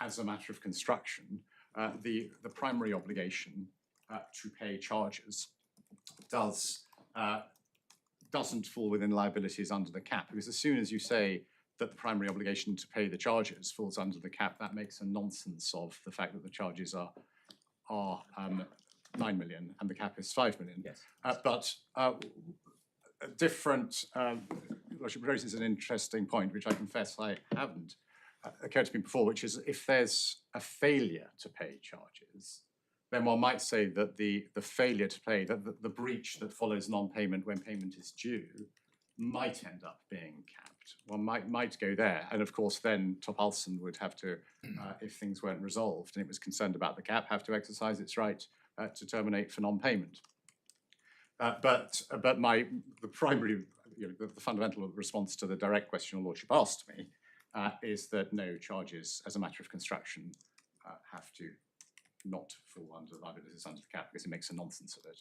as a matter of construction, the primary obligation to pay charges doesn't fall within liabilities under the cap, because as soon as you say that the primary obligation to pay the charges falls under the cap, that makes a nonsense of the fact that the charges are 9 million and the cap is 5 million. Yes. But different, Lordship raises an interesting point, which I confess I haven't occurred to me before, which is if there's a failure to pay charges, then one might say that the failure to pay, that the breach that follows non-payment when payment is due might end up being capped. One might go there. And of course, then Topalsson would have to, if things weren't resolved and it was concerned about the cap, have to exercise its right to terminate for non-payment. But the primary, the fundamental response to the direct question your Lordship asked me is that no charges as a matter of construction have to not fall under liabilities under the cap, because it makes a nonsense of it.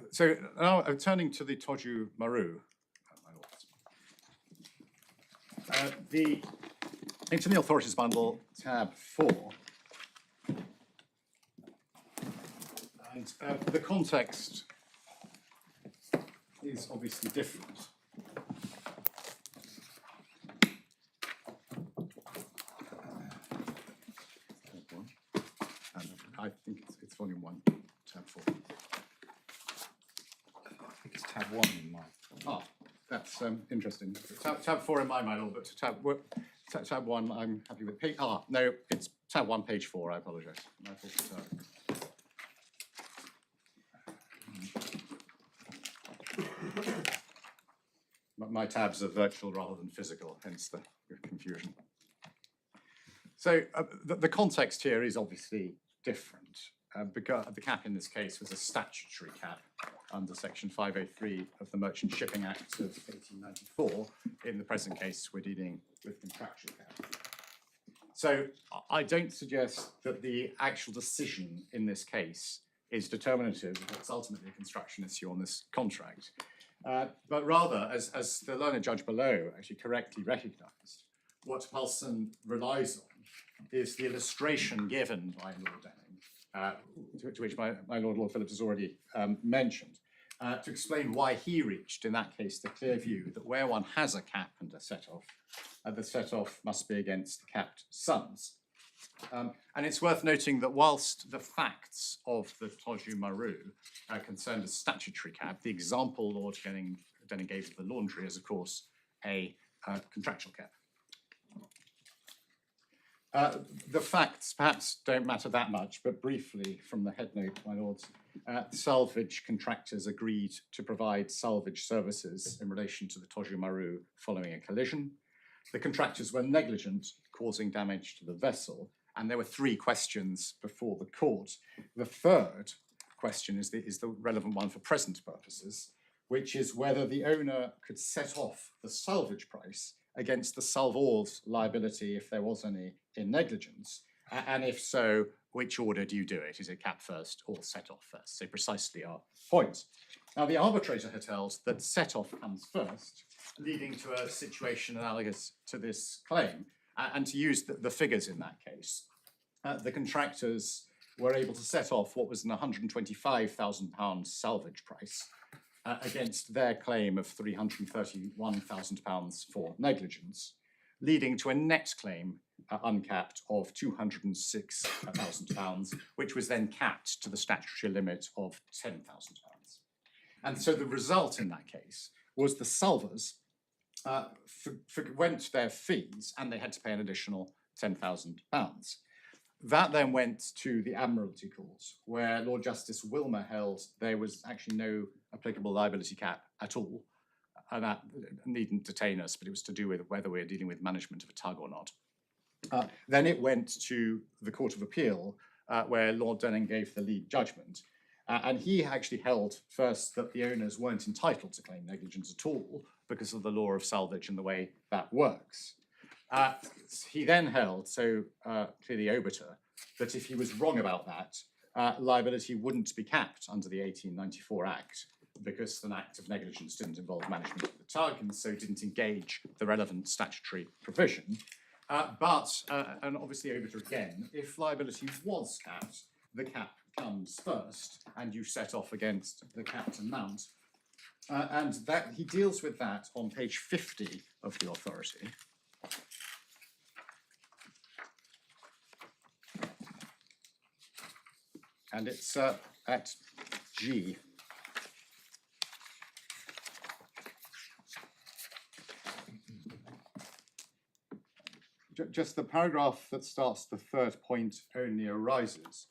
So now turning to the Toju Maru, into the Authorities Bundle, tab 4. And the context is obviously different. I think it's volume 1, tab 4. I think it's tab 1 in mine. Ah, that's interesting. Tab 4 in my mind, but tab 1 I'm happy with. No, it's tab 1, page 4, I apologise. My tabs are virtual rather than physical, hence the confusion. So the context here is obviously different, because the cap in this case was a statutory cap under Section 503 of the Merchant Shipping Act of 1894. In the present case, we're dealing with contractual cap. So I don't suggest that the actual decision in this case is determinative of what's ultimately a construction issue on this contract, but rather, as the learned judge below actually correctly recognised, what Coulson relies on is the illustration given by Lord Denning, to which my Lord Phillips has already mentioned, to explain why he reached, in that case, the clear view that where one has a cap and a set-off, the set-off must be against the capped sums. And it's worth noting that whilst the facts of the Toju Maru concerned a statutory cap, the example Lord Denning gave of the laundry is, of course, a contractual cap. The facts perhaps don't matter that much, but briefly from the head note, my lords, salvage contractors agreed to provide salvage services in relation to the Toju Maru following a collision. The contractors were negligent, causing damage to the vessel, and there were 3 questions before the court. The third question is the relevant one for present purposes, which is whether the owner could set off the salvage price against the salvor's liability if there was any in negligence, and if so, which order do you do it? Is it cap first or set off first? So precisely our point. Now the arbitrator had held that set off comes first, leading to a situation analogous to this claim, and to use the figures in that case. The contractors were able to set off what was an £125,000 salvage price against their claim of £331,000 for negligence, leading to a net claim uncapped of £206,000, which was then capped to the statutory limit of £10,000. And so the result in that case was the salvors forwent their fees and they had to pay an additional £10,000. That then went to the Admiralty Court, where Lord Justice Wilmer held there was actually no applicable liability cap at all. And that needn't detain us, but it was to do with whether we're dealing with management of a tug or not. Then it went to the Court of Appeal, where Lord Denning gave the lead judgment. And he actually held first that the owners weren't entitled to claim negligence at all because of the law of salvage and the way that works. He then held, so clearly obiter, that if he was wrong about that, liability wouldn't be capped under the 1894 Act, because an act of negligence didn't involve management of the tug and so didn't engage the relevant statutory provision. And obviously over to again, if liability was capped, the cap comes first and you set off against the capped amount. And that he deals with that on page 50 of the authority. And it's at G. Just the paragraph that starts the third point only arises.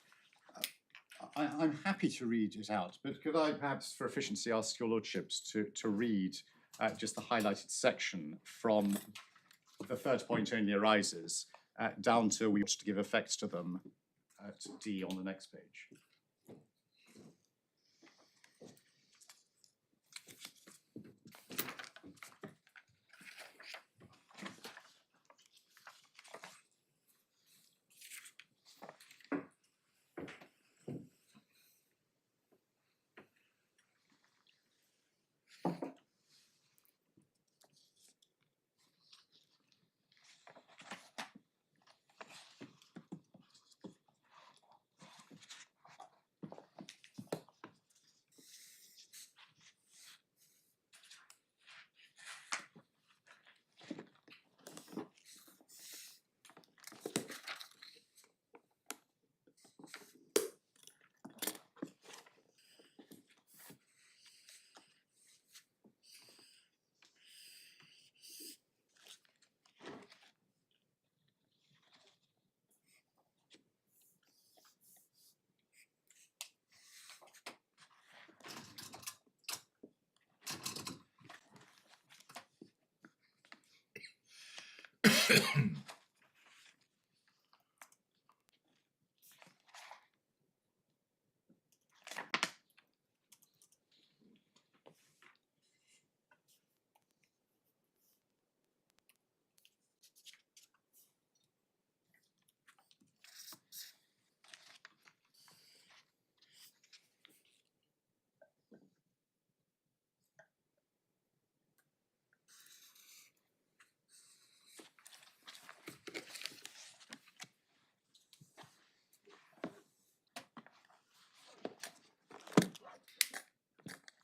I'm happy to read it out, but could I perhaps, for efficiency, ask your lordships to read just the highlighted section from the third point only arises down to we wish to give effect to them at D on the next page.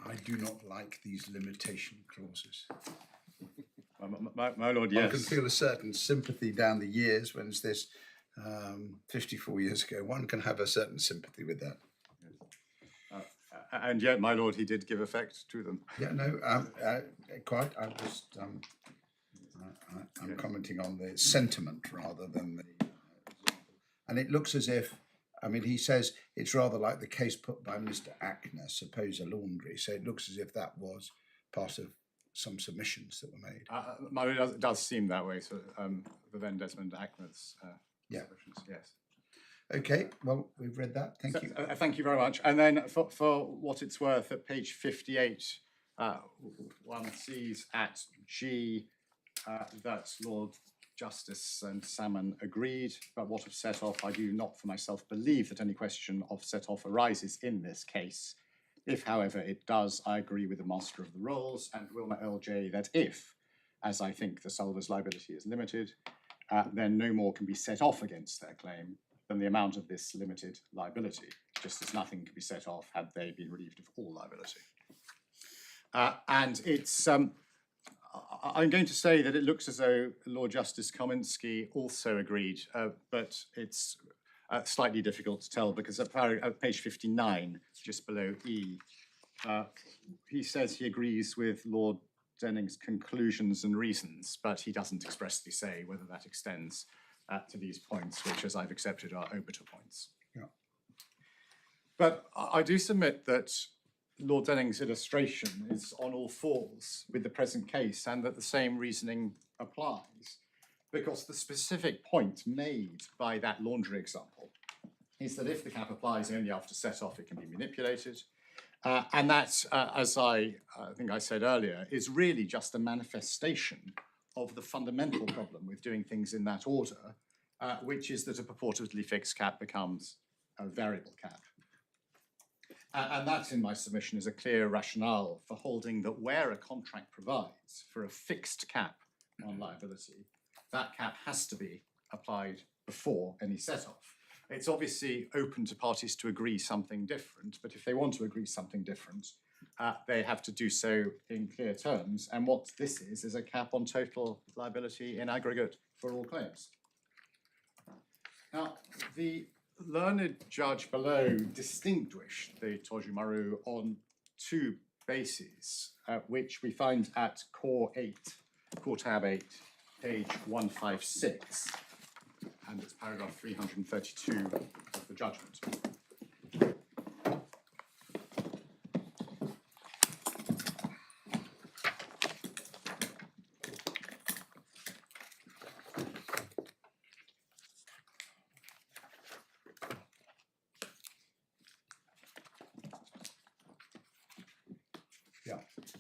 I do not like these limitation clauses. My lord, One yes. can feel a certain sympathy down the years when it's this 54 years ago. One can have a certain sympathy with that. And yet, my lord, he did give effect to them. Yeah, no, quite. I'm just I'm commenting on the sentiment rather than the example. And it looks as if, I mean, he says it's rather like the case put by Mr. Ackner, suppose a laundry. So it looks as if that was part of some submissions that were made. My lord, it does seem that way. So the then Desmond Ackner's submissions, yes. Okay, well, we've read that. Thank you. Thank you very much. And then for what it's worth, at page 58, one sees at G that Lord Justice and Salmon agreed, but what of set-off, I do not for myself believe that any question of set-off arises in this case. If, however, it does, I agree with the Master of the Rolls and Wilmer LJ that if, as I think the solver's liability is limited, then no more can be set off against their claim than the amount of this limited liability, just as nothing can be set off had they been relieved of all liability. And it's, I'm going to say that it looks as though Lord Justice Kominski also agreed, but it's slightly difficult to tell because at page 59, just below E, he says he agrees with Lord Denning's conclusions and reasons, but he doesn't expressly say whether that extends to these points, which, as I've accepted, are obiter points. Yeah. But I do submit that Lord Denning's illustration is on all fours with the present case and that the same reasoning applies, because the specific point made by that laundry example is that if the cap applies only after set-off, it can be manipulated. And that, as I think I said earlier, is really just a manifestation of the fundamental problem with doing things in that order, which is that a purportedly fixed cap becomes a variable cap. And that, in my submission, is a clear rationale for holding that where a contract provides for a fixed cap on liability, that cap has to be applied before any set-off. It's obviously open to parties to agree something different, but if they want to agree something different, they have to do so in clear terms. And what this is a cap on total liability in aggregate for all claims. Now, the learned judge below distinguished the Tojimaru on two bases, which we find at core tab 8, page 156, and it's paragraph 332 of the judgment.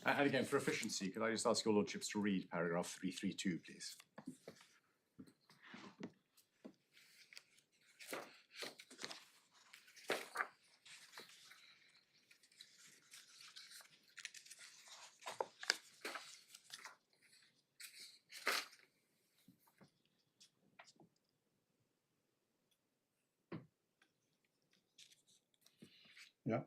And again, for efficiency, could I just ask your lordships to read paragraph 332, please? Yeah.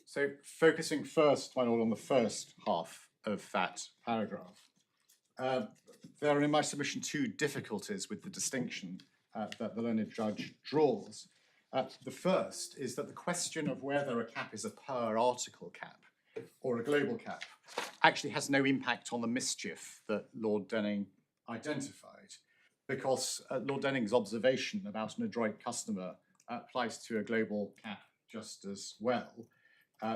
So focusing first, my lord, on the first half of that paragraph, there are in my submission two difficulties with the distinction that the learned judge draws. The first is that the question of whether a cap is a per article cap or a global cap actually has no impact on the mischief that Lord Denning identified, because Lord Denning's observation about an adroit customer applies to a global cap just as well.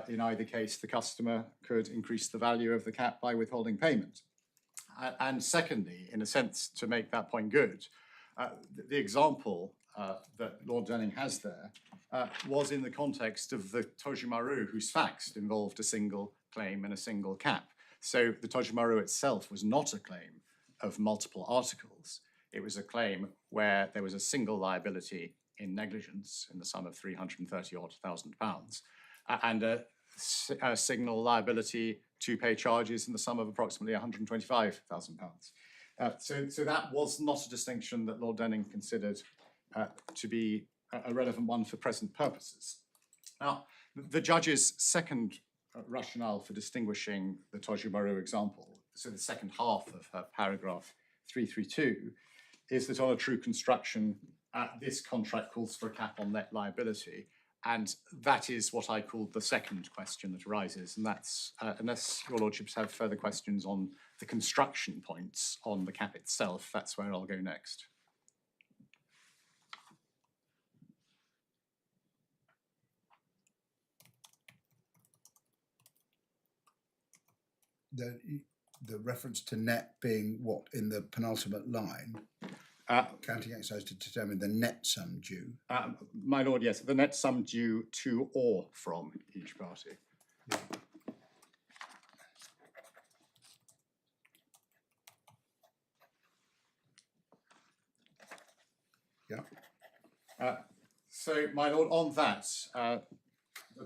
In either case, the customer could increase the value of the cap by withholding payment. And secondly, in a sense, to make that point good, the example that Lord Denning has there was in the context of the Tojimaru, whose facts involved a single claim and a single cap. So the Tojimaru itself was not a claim of multiple articles. It was a claim where there was a single liability in negligence in the sum of £330,000 and a signal liability to pay charges in the sum of approximately £125,000. So that was not a distinction that Lord Denning considered to be a relevant one for present purposes. Now, the judge's second rationale for distinguishing the Tojimaru example, so the second half of her paragraph 332, is that on a true construction, this contract calls for a cap on net liability. And that is what I call the second question that arises. And that's, unless your lordships have further questions on the construction points on the cap itself, that's where I'll go next. The reference to net being what in the penultimate line? Counting exercise to determine the net sum due. My lord, yes, the net sum due to or from each party. Yeah. So, my lord, on that,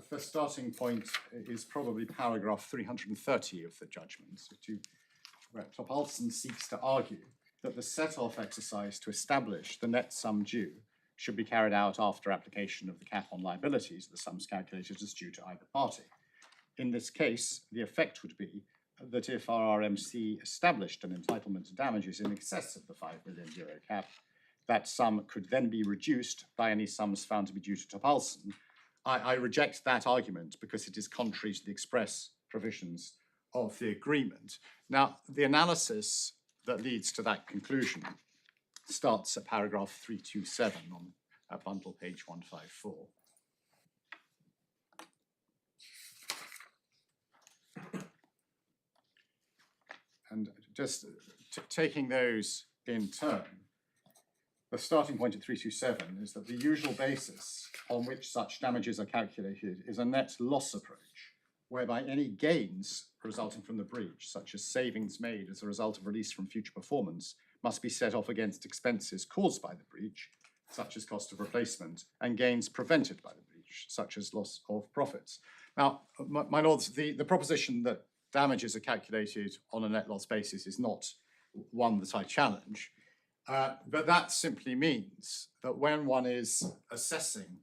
the starting point is probably paragraph 330 of the judgment, where Topalsson seeks to argue that the set-off exercise to establish the net sum due should be carried out after application of the cap on liabilities, the sums calculated as due to either party. In this case, the effect would be that if RRMC established an entitlement to damages in excess of the €5 million cap, that sum could then be reduced by any sums found to be due to Topalsson. I reject that argument because it is contrary to the express provisions of the agreement. Now, the analysis that leads to that conclusion starts at paragraph 327 on bundle page 154. And just taking those in turn, the starting point at 327 is that the usual basis on which such damages are calculated is a net loss approach, whereby any gains resulting from the breach, such as savings made as a result of release from future performance, must be set off against expenses caused by the breach, such as cost of replacement, and gains prevented by the breach. damage, such as loss of profits. Now, my lords, the proposition that damages are calculated on a net loss basis is not one that I challenge, but that simply means that when one is assessing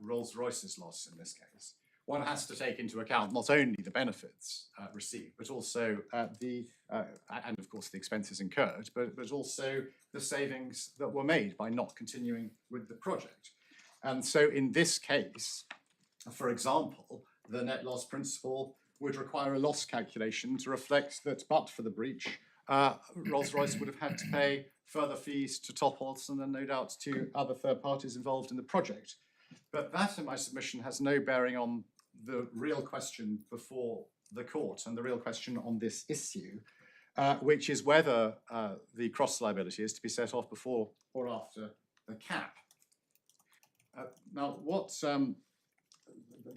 Rolls-Royce's loss in this case, one has to take into account not only the benefits received, but also and of course the expenses incurred, but also the savings that were made by not continuing with the project. And so in this case, for example, the net loss principle would require a loss calculation to reflect that but for the breach, Rolls-Royce would have had to pay further fees to Topalsson and no doubt to other third parties involved in the project. But that, in my submission, has no bearing on the real question before the court and the real question on this issue, which is whether the cross liability is to be set off before or after the cap. Now, what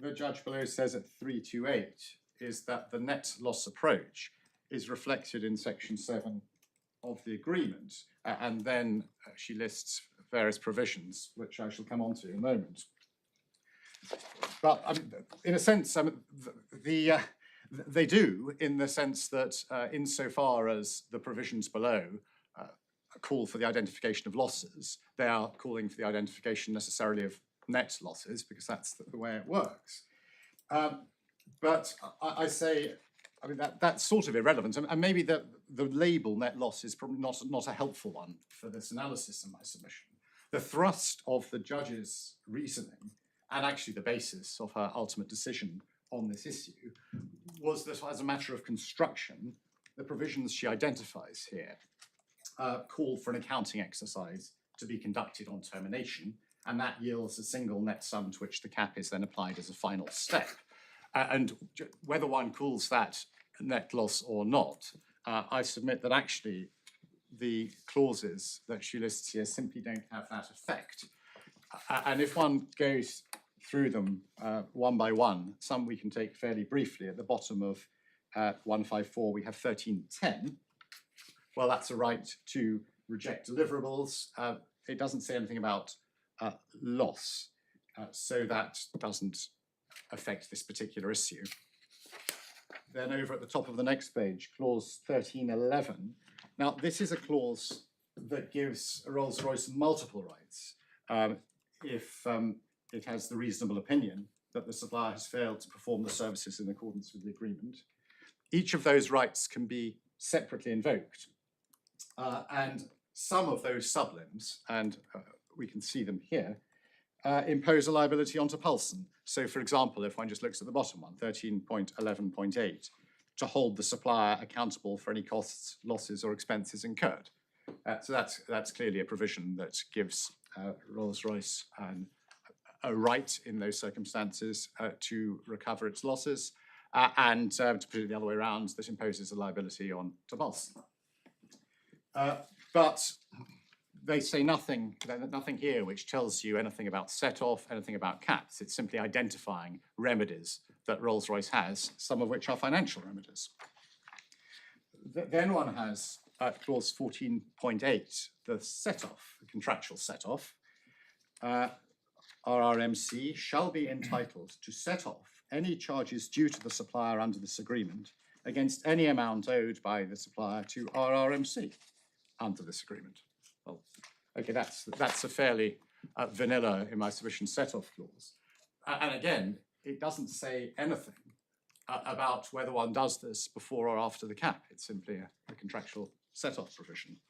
the judge below says at 328 is that the net loss approach is reflected in section 7 of the agreement, and then she lists various provisions, which I shall come on to in a moment. But in a sense, they do, in the sense that insofar as the provisions below call for the identification of losses, they are calling for the identification necessarily of net losses, because that's the way it works. But I say, that's sort of irrelevant, and maybe the label net loss is probably not a helpful one for this analysis in my submission. The thrust of the judge's reasoning, and actually the basis of her ultimate decision on this issue, was that as a matter of construction, the provisions she identifies here call for an accounting exercise to be conducted on termination, and that yields a single net sum to which the cap is then applied as a final step. And whether one calls that net loss or not, I submit that actually the clauses that she lists here simply don't have that effect. And if one goes through them one by one, some we can take fairly briefly. At the bottom of 154, we have 1310. Well, that's a right to reject deliverables. It doesn't say anything about loss, so that doesn't affect this particular issue. Then over at the top of the next page, clause 1311. Now, this is a clause that gives Rolls-Royce multiple rights if it has the reasonable opinion that the supplier has failed to perform the services in accordance with the agreement. Each of those rights can be separately invoked. And some of those sublimbs, and we can see them here, impose a liability onto Coulson. So, for example, if one just looks at the bottom one, 13.11.8, to hold the supplier accountable for any costs, losses, or expenses incurred. So that's clearly a provision that gives Rolls-Royce a right in those circumstances to recover its losses, and to put it the other way around, that imposes a liability on Topalsson. But they say nothing here which tells you anything about set-off, anything about caps. It's simply identifying remedies that Rolls-Royce has, some of which are financial remedies. Then one has clause 14.8, the set-off, the contractual set-off. RRMC shall be entitled to set off any charges due to the supplier under this agreement against any amount owed by the supplier to RRMC under this agreement. Well, okay, that's a fairly vanilla, in my submission, set-off clause. And again, it doesn't say anything about whether one does this before or after the cap. It's simply a contractual set-off provision.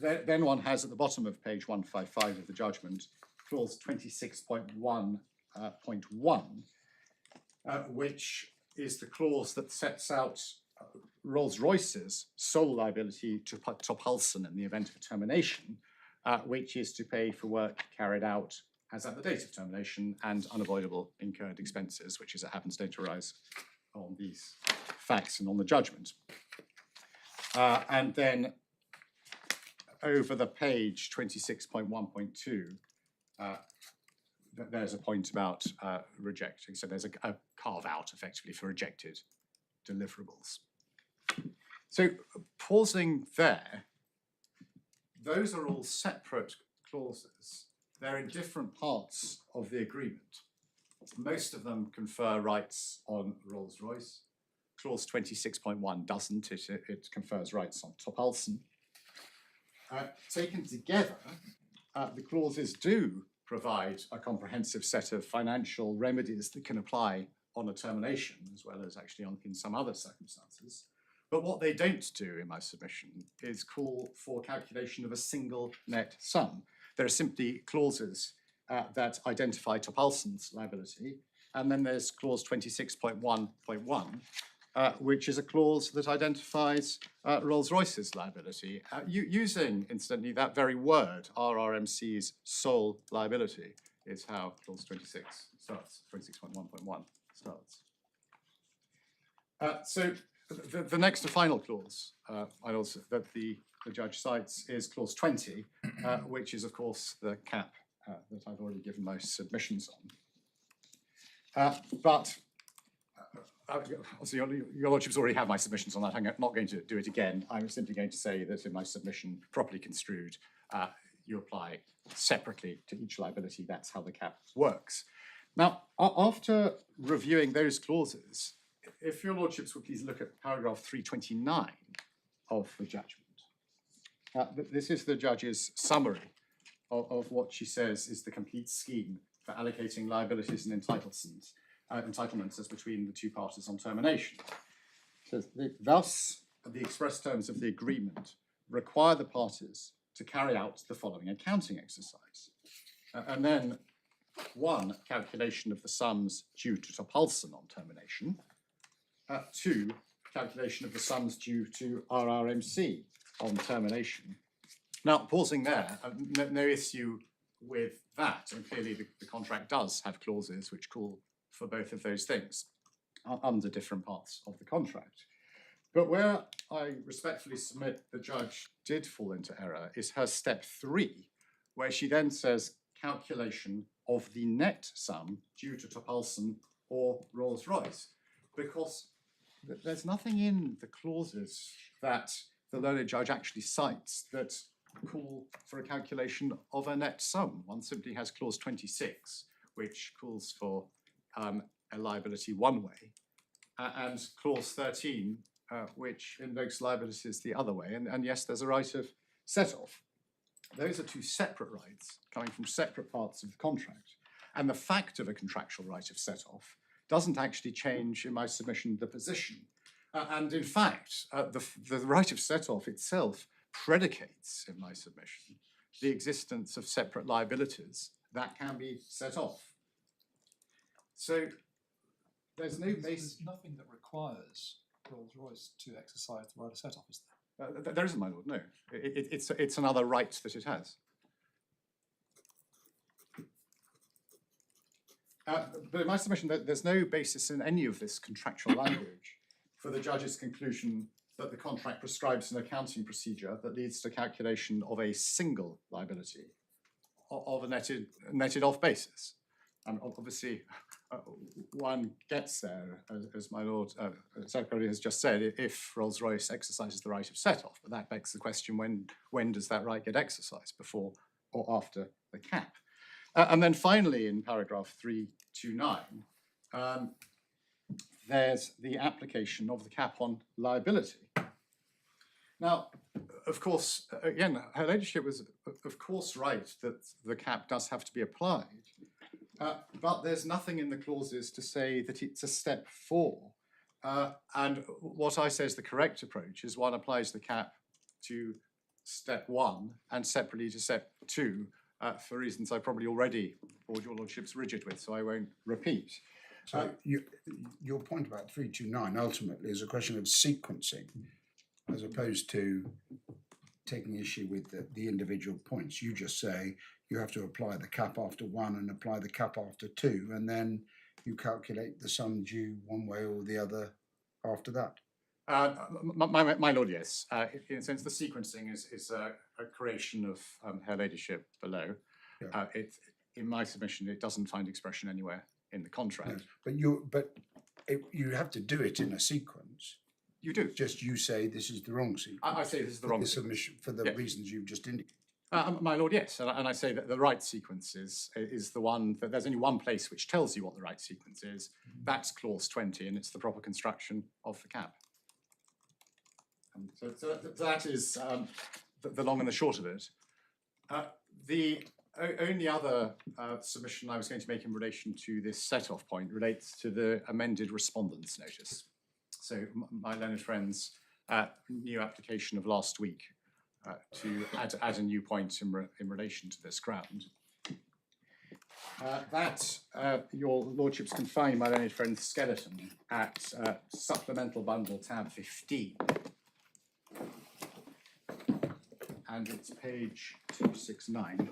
Then one has at the bottom of page 155 of the judgment, clause 26.1.1, which is the clause that sets out Rolls-Royce's sole liability to Topalsson in the event of termination, which is to pay for work carried out as at the date of termination and unavoidable incurred expenses, which, as it happens, don't arise on these facts and on the judgment. And then over the page 26.1.2, there's a point about rejecting. So there's a carve out effectively for rejected deliverables. So pausing there, those are all separate clauses they're in different parts of the agreement. Most of them confer rights on Rolls-Royce. Clause 26.1 doesn't, it confers rights on Topalsson. Taken together, the clauses do provide a comprehensive set of financial remedies that can apply on a termination, as well as actually in some other circumstances. But what they don't do, in my submission, is call for calculation of a single net sum. There are simply clauses that identify Topalsson's liability, and then there's clause 26.1.1, which is a clause that identifies Rolls-Royce's liability, using, incidentally, that very word, RRMC's sole liability, is how clause 26 starts, 26.1.1 starts. So the next and final clause that the judge cites is clause 20, which is, of course, the cap that I've already given my submissions on. Obviously, your lordships already have my submissions on that. I'm not going to do it again. I'm simply going to say that in my submission, properly construed, you apply separately to each liability. That's how the cap works. Now, after reviewing those clauses, if your lordships would please look at paragraph 329 of the judgment. This is the judge's summary of what she says is the complete scheme for allocating liabilities and entitlements as between the two parties on termination. It says, thus, the express terms of the agreement require the parties to carry out the following accounting exercise. And then, 1, calculation of the sums due to Topalsson on termination. 2, calculation of the sums due to RRMC on termination. Now, pausing there, no issue with that, and clearly the contract does have clauses which call for both of those things under different parts of the contract. But where I respectfully submit the judge did fall into error is her step 3, where she then says calculation of the net sum due to Topalsson or Rolls-Royce, because there's nothing in the clauses that the learned judge actually cites that call for a calculation of a net sum. One simply has clause 26, which calls for a liability one way, and clause 13, which invokes liabilities the other way. And yes, there's a right of set-off. Those are two separate rights coming from separate parts of the contract. And the fact of a contractual right of set-off doesn't actually change, in my submission, the position. And in fact, the right of set-off itself predicates, in my submission, the existence of separate liabilities that can be set off. So there's no basis. There's nothing that requires Rolls-Royce to exercise the right of set-off, is there? There isn't, my lord, no. It's another right that it has. But in my submission, there's no basis in any of this contractual language for the judge's conclusion that the contract prescribes an accounting procedure that leads to calculation of a single liability of a netted off basis. And obviously, one gets there, as my lord Zacaroli has just said, if Rolls-Royce exercises the right of set-off. But that begs the question, when does that right get exercised, before or after the cap? And then finally, in paragraph 329, there's the application of the cap on liability. Now, of course, again, Her Ladyship was, of course, right that the cap does have to be applied, but there's nothing in the clauses to say that it's a step 4. And what I say is the correct approach is one applies the cap to step 1 and separately to step 2, for reasons I probably already bored your lordships rigid with, so I won't repeat. So your point about 329 ultimately is a question of sequencing, as opposed to taking issue with the individual points. You just say you have to apply the cap after 1 and apply the cap after 2, and then you calculate the sum due one way or the other after that. My lord, yes. In a sense, the sequencing is a creation of Her Ladyship below. Yeah. In my submission, it doesn't find expression anywhere in the contract. No, but you have to do it in a sequence. You do. Just you say this is the wrong sequence. I say this is the wrong submission for the reasons you've just indicated. My lord, yes, and I say that the right sequence is the one that there's only one place which tells you what the right sequence is. That's clause 20, and it's the proper construction of the cap. So that is the long and the short of it. The only other submission I was going to make in relation to this set-off point relates to the amended respondent's notice. So my learned friend's new application of last week to add a new point in relation to this ground. Your lordships can find my learned friend's skeleton at supplemental bundle tab 15. And it's page 269.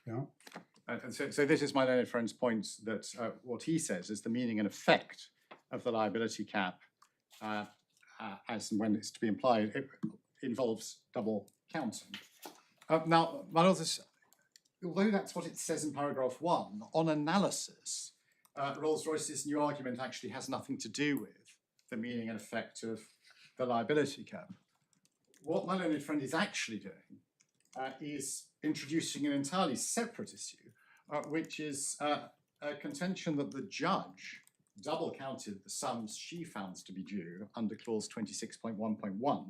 Yeah. And so this is my learned friend's point that what he says is the meaning and effect of the liability cap as and when it's to be implied, it involves double counting. Now, my lords, although that's what it says in paragraph 1, on analysis, Rolls-Royce's new argument actually has nothing to do with the meaning and effect of the liability cap. What my learned friend is actually doing is introducing an entirely separate issue, which is a contention that the judge double counted the sums she found to be due under clause 26.1.1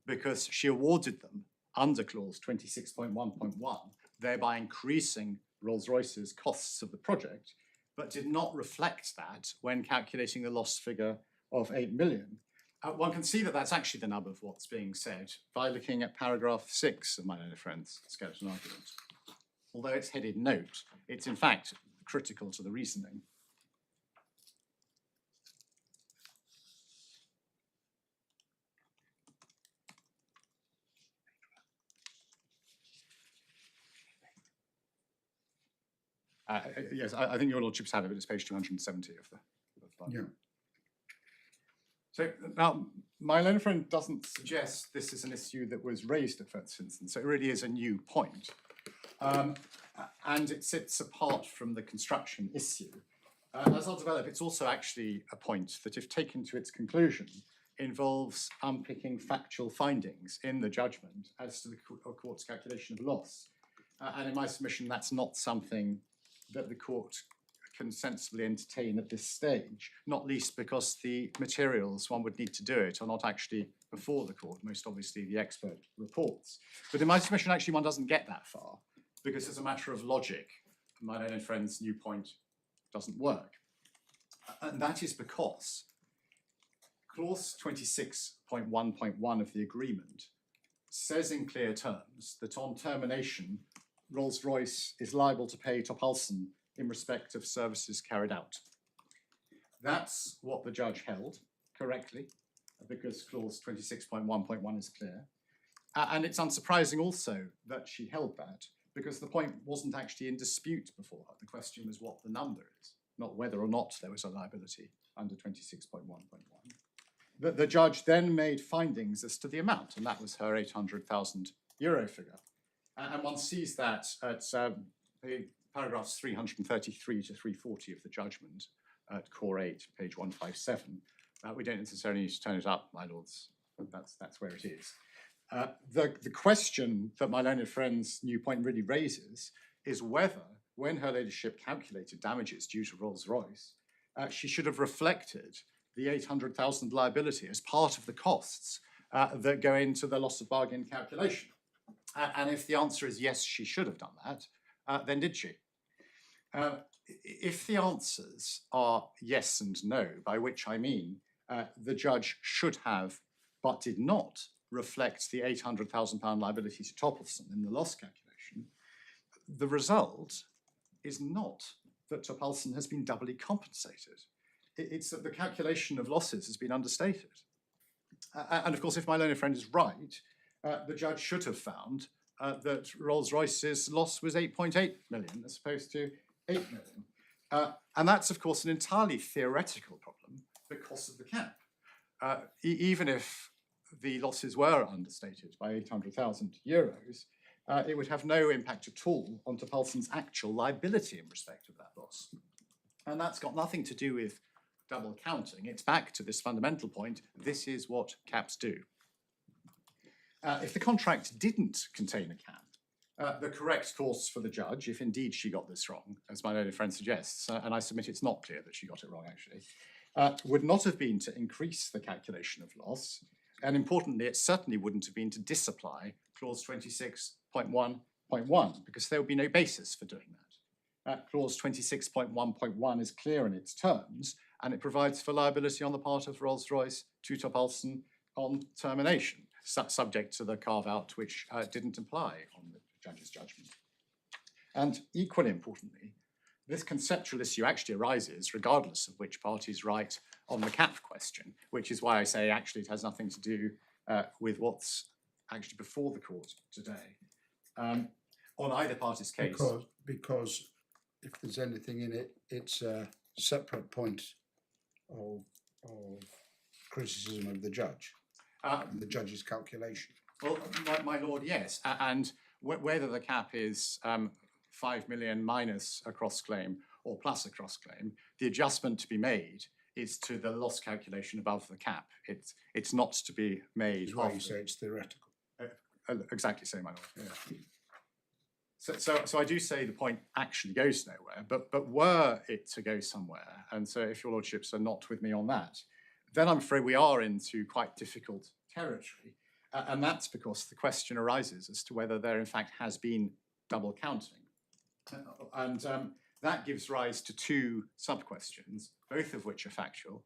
because she awarded them under clause 26.1.1, thereby increasing Rolls-Royce's costs of the project, but did not reflect that when calculating the loss figure of 8 million. One can see that that's actually the nub of what's being said by looking at paragraph 6 of my learned friend's skeleton argument. Although it's headed note, it's in fact critical to the reasoning. Yes, I think your lordships have it, but it's page 270 of the bundle. Yeah. So now, my learned friend doesn't suggest this is an issue that was raised at first instance, so it really is a new point. And it sits apart from the construction issue. As I'll develop, it's also actually a point that, if taken to its conclusion, involves unpicking factual findings in the judgment as to the court's calculation of loss. And in my submission, that's not something that the court can sensibly entertain at this stage, not least because the materials one would need to do it are not actually before the court, most obviously the expert reports. But in my submission, actually, one doesn't get that far, because as a matter of logic, my learned friend's new point doesn't work. And that is because clause 26.1.1 of the agreement says in clear terms that on termination, Rolls-Royce is liable to pay Topalsson in respect of services carried out. That's what the judge held correctly, because clause 26.1.1 is clear. And it's unsurprising also that she held that, because the point wasn't actually in dispute before her. The question was what the number is, not whether or not there was a liability under 26.1.1. The judge then made findings as to the amount, and that was her €800,000 figure. And one sees that at paragraphs 333 to 340 of the judgment at core 8, page 157. We don't necessarily need to turn it up, my lords, but that's where it is. The question that my learned friend's new point really raises is whether, when her ladyship calculated damages due to Rolls-Royce, she should have reflected the 800,000 liability as part of the costs that go into the loss of bargain calculation. And if the answer is yes, she should have done that, then did she? If the answers are yes and no, by which I mean the judge should have, but did not, reflect the £800,000 liability to Topalsson in the loss calculation, the result is not that Topalsson has been doubly compensated. It's that the calculation of losses has been understated. And of course, if my learned friend is right, the judge should have found that Rolls-Royce's loss was 8.8 million as opposed to 8 million. And that's, of course, an entirely theoretical problem because of the cap. Even if the losses were understated by €800,000, it would have no impact at all on Topalsson's actual liability in respect of that loss. And that's got nothing to do with double counting. It's back to this fundamental point. This is what caps do. If the contract didn't contain a cap, the correct course for the judge, if indeed she got this wrong, as my learned friend suggests, and I submit it's not clear that she got it wrong actually, would not have been to increase the calculation of loss, and importantly, it certainly wouldn't have been to disapply clause 26.1.1, because there would be no basis for doing that. Clause 26.1.1 is clear in its terms, and it provides for liability on the part of Rolls-Royce to Topalsson on termination, subject to the carve-out which didn't apply on the judge's judgment. And equally importantly, this conceptual issue actually arises regardless of which party's right on the cap question, which is why I say actually it has nothing to do with what's actually before the court today. On either party's case. Because if there's anything in it, it's a separate point of criticism of the judge, the judge's calculation. Well, my lord, yes. And whether the cap is 5 million minus a cross-claim or plus a cross-claim, the adjustment to be made is to the loss calculation above the cap. It's not to be made. That's why you say it's theoretical. Exactly so, my lord. Yeah. So I do say the point actually goes nowhere, but were it to go somewhere, and so if your lordships are not with me on that, then I'm afraid we are into quite difficult territory, and that's because the question arises as to whether there in fact has been double counting. And that gives rise to two sub-questions, both of which are factual.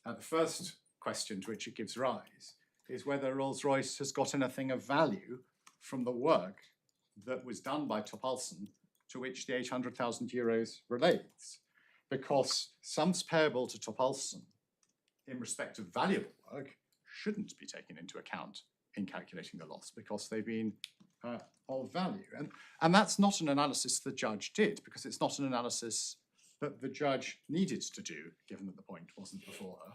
The first question to which it gives rise is whether Rolls-Royce has got anything of value from the work that was done by Topalsson to which the 800,000 euros relates, because sums payable to Topalsson in respect of valuable work shouldn't be taken into account in calculating the loss because they've been of value. And that's not an analysis the judge did, because it's not an analysis that the judge needed to do, given that the point wasn't before her.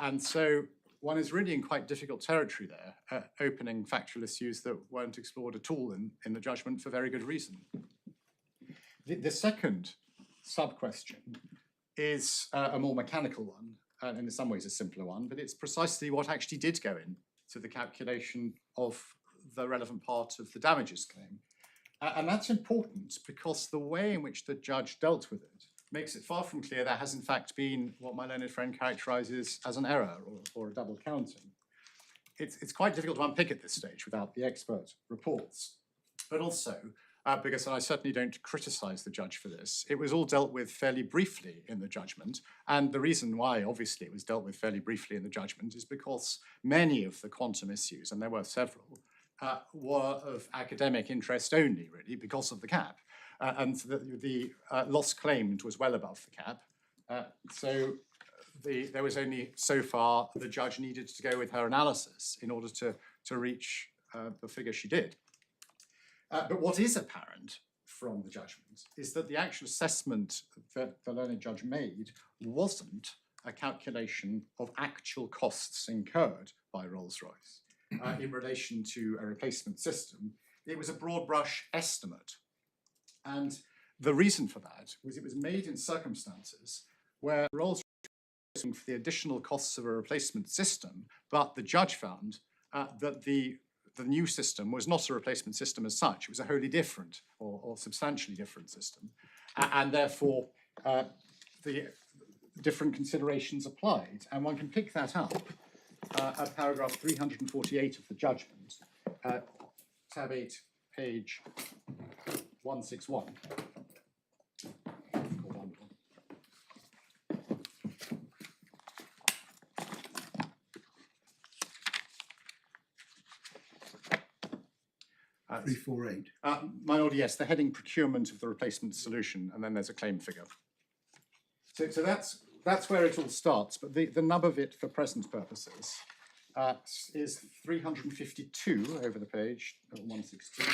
And so one is really in quite difficult territory there, opening factual issues that weren't explored at all in the judgment for very good reason. The second sub-question is a more mechanical one, and in some ways a simpler one, but it's precisely what actually did go into the calculation of the relevant part of the damages claim. And that's important because the way in which the judge dealt with it makes it far from clear there has in fact been what my learned friend characterises as an error or a double counting. It's quite difficult to unpick at this stage without the expert reports, but also because I certainly don't criticise the judge for this, it was all dealt with fairly briefly in the judgment, and the reason why obviously it was dealt with fairly briefly in the judgment is because many of the quantum issues, and there were several, were of academic interest only, really, because of the cap. And the loss claimed was well above the cap. So there was only so far the judge needed to go with her analysis in order to reach the figure she did. But what is apparent from the judgment is that the actual assessment that the learned judge made wasn't a calculation of actual costs incurred by Rolls-Royce in relation to a replacement system. It was a broad brush estimate. And the reason for that was it was made in circumstances where Rolls-Royce was looking for the additional costs of a replacement system, but the judge found that the new system was not a replacement system as such. It was a wholly different or substantially different system. And therefore, the different considerations applied. And one can pick that up at paragraph 348 of the judgment, tab 8, page 161. Uh, 348. My lord, yes, the heading procurement of the replacement solution, and then there's a claim figure. So that's where it all starts, but the nub of it for present purposes is 352 over the page, 162,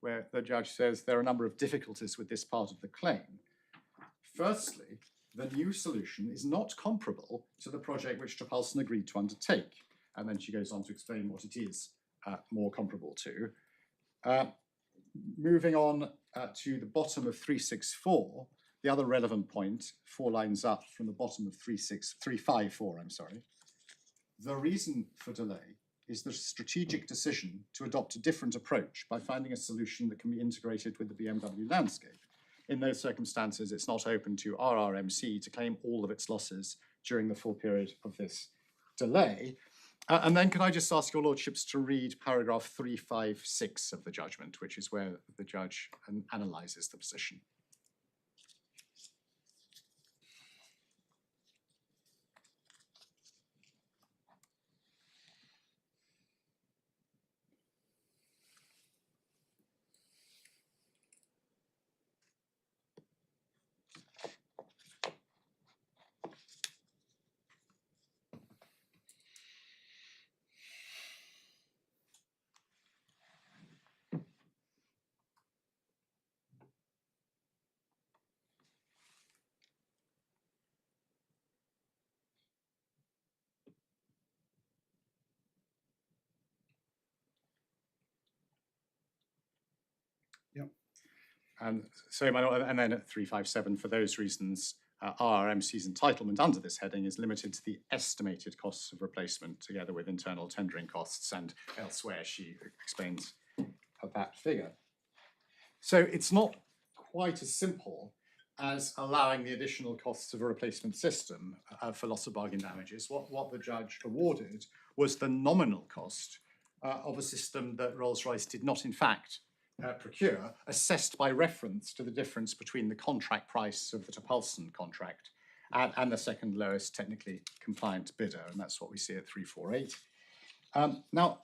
where the judge says there are a number of difficulties with this part of the claim. Firstly, the new solution is not comparable to the project which Topalsson agreed to undertake, and then she goes on to explain what it is more comparable to. Moving on to the bottom of 364, the other relevant point, 4 lines up from the bottom of 354, I'm sorry. The reason for delay is the strategic decision to adopt a different approach by finding a solution that can be integrated with the BMW landscape. In those circumstances, it's not open to RRMC to claim all of its losses during the full period of this delay. And then can I just ask your lordships to read paragraph 356 of the judgment, which is where the judge analyses the position. Yep. And so, and then at 357, for those reasons, RRMC's entitlement under this heading is limited to the estimated costs of replacement together with internal tendering costs, and elsewhere she explains that figure. So it's not quite as simple as allowing the additional costs of a replacement system for loss of bargain damages. What the judge awarded was the nominal cost of a system that Rolls-Royce did not in fact procure, assessed by reference to the difference between the contract price of the Topalsson contract and the second lowest technically compliant bidder, and that's what we see at 348. Now,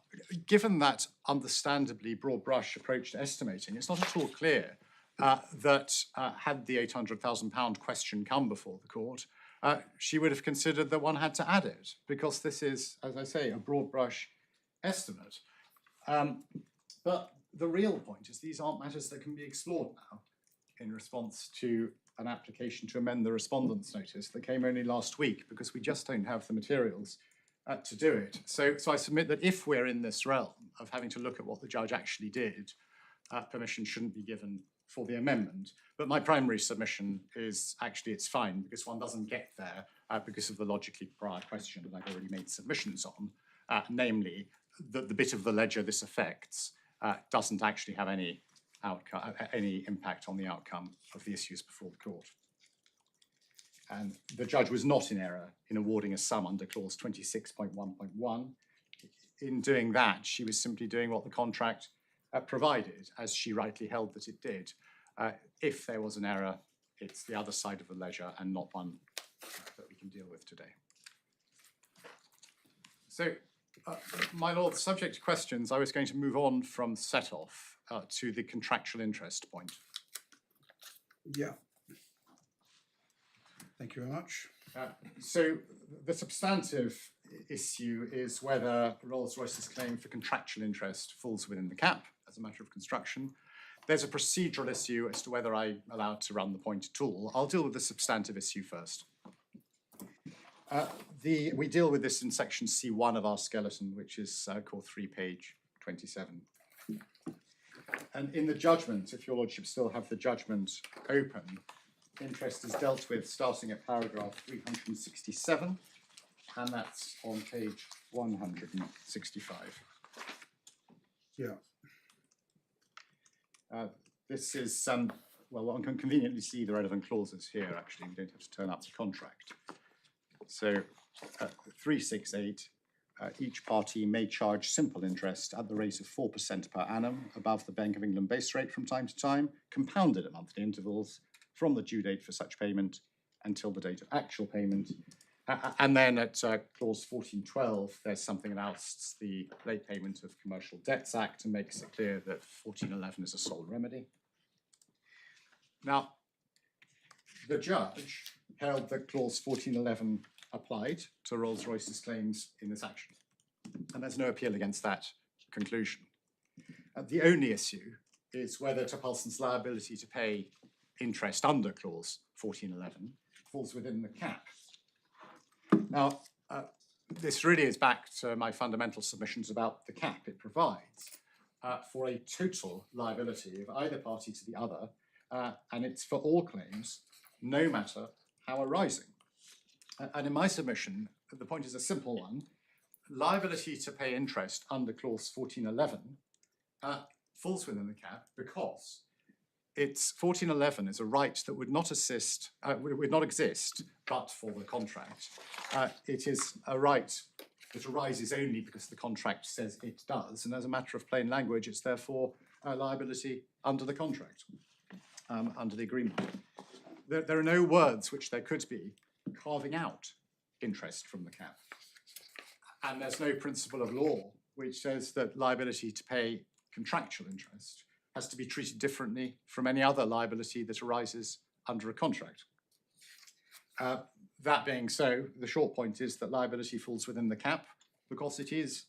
given that understandably broad brush approach to estimating, it's not at all clear that had the £800,000 question come before the court, she would have considered that one had to add it, because this is, as I say, a broad brush estimate. But the real point is these aren't matters that can be explored now in response to an application to amend the respondent's notice that came only last week, because we just don't have the materials to do it. So I submit that if we're in this realm of having to look at what the judge actually did, permission shouldn't be given for the amendment. But my primary submission is actually it's fine, because one doesn't get there because of the logically prior question that I've already made submissions on, namely that the bit of the ledger this affects doesn't actually have any outcome, any impact on the outcome of the issues before the court. And the judge was not in error in awarding a sum under clause 26.1.1. In doing that, she was simply doing what the contract provided, as she rightly held that it did. If there was an error, it's the other side of the ledger and not one that we can deal with today. So, my lord, subject to questions, I was going to move on from set-off to the contractual interest point. Yeah. Thank you very much. So the substantive issue is whether Rolls-Royce's claim for contractual interest falls within the cap as a matter of construction. There's a procedural issue as to whether I'm allowed to run the point at all. I'll deal with the substantive issue first. We deal with this in section C1 of our skeleton, which is called 3 page 27. And in the judgment, if your lordship still have the judgment open, interest is dealt with starting at paragraph 367, and that's on page 165. Yeah. This is, well, one can conveniently see the relevant clauses here, actually. We don't have to turn up the contract. So, 368, each party may charge simple interest at the rate of 4% per annum above the Bank of England base rate from time to time, compounded at monthly intervals from the due date for such payment until the date of actual payment. And then at clause 1412, there's something that ousts the Late Payment of Commercial Debts Act and makes it clear that 1411 is a sole remedy. Now, the judge held that clause 1411 applied to Rolls-Royce's claims in this action, and there's no appeal against that conclusion. The only issue is whether Topalsson's liability to pay interest under clause 1411 falls within the cap. Now, this really is back to my fundamental submissions about the cap. It provides for a total liability of either party to the other, and it's for all claims, no matter how arising. And in my submission, the point is a simple one. Liability to pay interest under clause 1411 falls within the cap because it's 1411 is a right that would not exist but for the contract. It is a right that arises only because the contract says it does, and as a matter of plain language, it's therefore a liability under the contract, under the agreement. There are no words which there could be carving out interest from the cap. And there's no principle of law which says that liability to pay contractual interest has to be treated differently from any other liability that arises under a contract. That being so, the short point is that liability falls within the cap because it is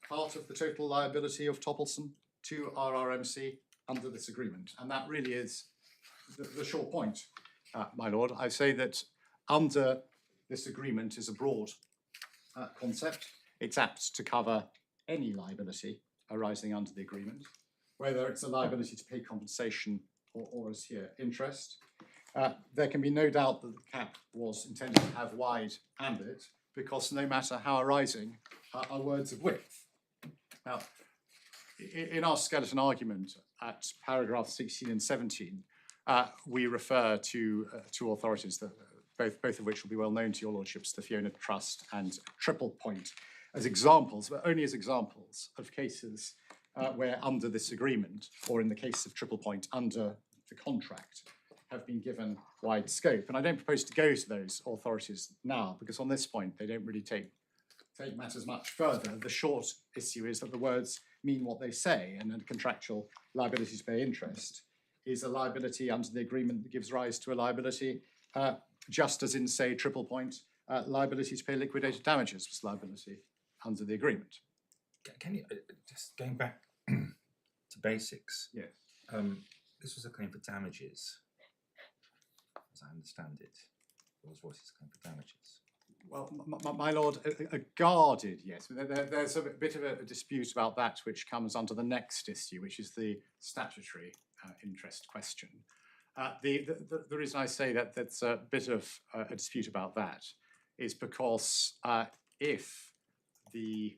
part of the total liability of Topalsson to RRMC under this agreement. And that really is the short point, my lord. I say that under this agreement is a broad concept. It's apt to cover any liability arising under the agreement, whether it's a liability to pay compensation or as here, interest. There can be no doubt that the cap was intended to have wide ambit because no matter how arising are words of width. Now, in our skeleton argument at paragraph 16 and 17, we refer to two authorities, that, both of which will be well known to your lordships, the Fiona Trust and Triple Point, as examples, but only as examples of cases where under this agreement, or in the case of Triple Point, under the contract, have been given wide scope. And I don't propose to go to those authorities now, because on this point, they don't really take matters much further. The short issue is that the words mean what they say, and a contractual liability to pay interest is a liability under the agreement that gives rise to a liability, just as in, say, Triple Point, liability to pay liquidated damages was liability under the agreement. Can you, just going back to basics, Yes. This was a claim for damages, as I understand it. Rolls-Royce's claim for damages. Well, my lord, a guarded, yes. There's a bit of a dispute about that, which comes under the next issue, which is the statutory interest question. The reason I say that there's a bit of a dispute about that is because if the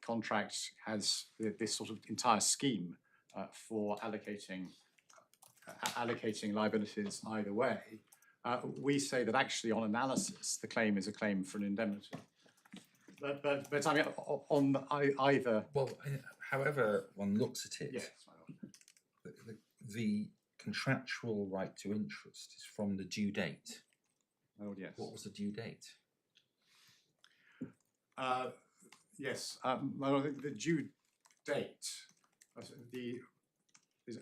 contract has this sort of entire scheme for allocating liabilities either way, we say that actually on analysis the claim is a claim for an indemnity. But I mean on either. Well, however one looks at it, Yes, my lord. the contractual right to interest is from the due date. My lord, yes. What was the due date? Yes, my lord, the due date,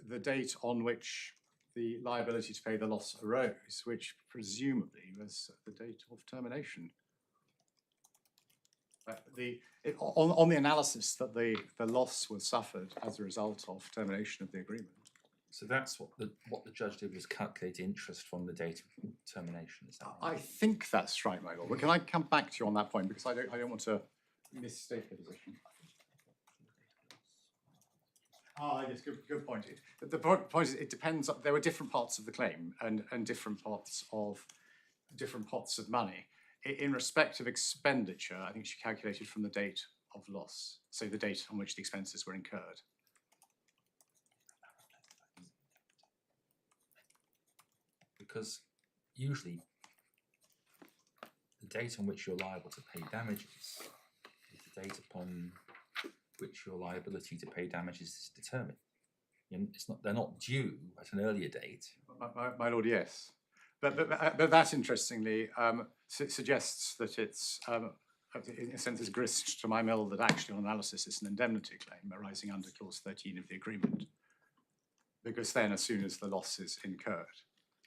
the date on which the liability to pay the loss arose, which presumably was the date of termination. On the analysis that the loss was suffered as a result of termination of the agreement. So that's what the judge did, was calculate interest from the date of termination. Is that right? I think that's right, my lord. But can I come back to you on that point, because I don't want to mistake the position. Yes, good point. The point is, it depends. There were different parts of the claim and different pots of money. In respect of expenditure, I think she calculated from the date of loss, so the date on which the expenses were incurred. Because usually the date on which you're liable to pay damages is the date upon which your liability to pay damages is determined. They're not due at an earlier date. My lord, yes. But that interestingly suggests that it's, in a sense, is grist to my mill that actually on analysis it's an indemnity claim arising under clause 13 of the agreement. Because then as soon as the loss is incurred,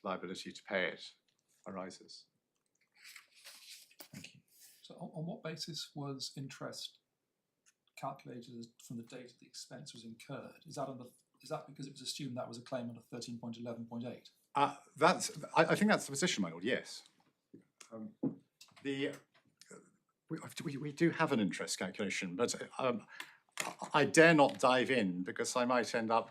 liability to pay it arises. Thank you. So on what basis was interest calculated from the date the expense was incurred? Is that because it was assumed that was a claim under 13.11.8? I think that's the position, my lord. Yes. we do have an interest calculation, but I dare not dive in because I might end up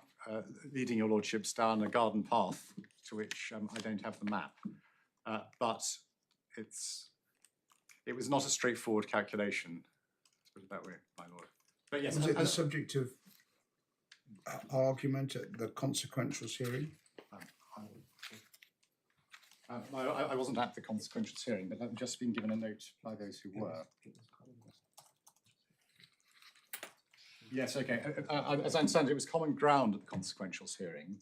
leading your lordships down a garden path to which I don't have the map. But it was not a straightforward calculation, let's put it that way, my lord. But yes, Was it the subject of argument at the consequentials hearing? I wasn't at the consequentials hearing, but I've just been given a note by those who were. Yes, okay. As I understand it, was common ground at the consequentials hearing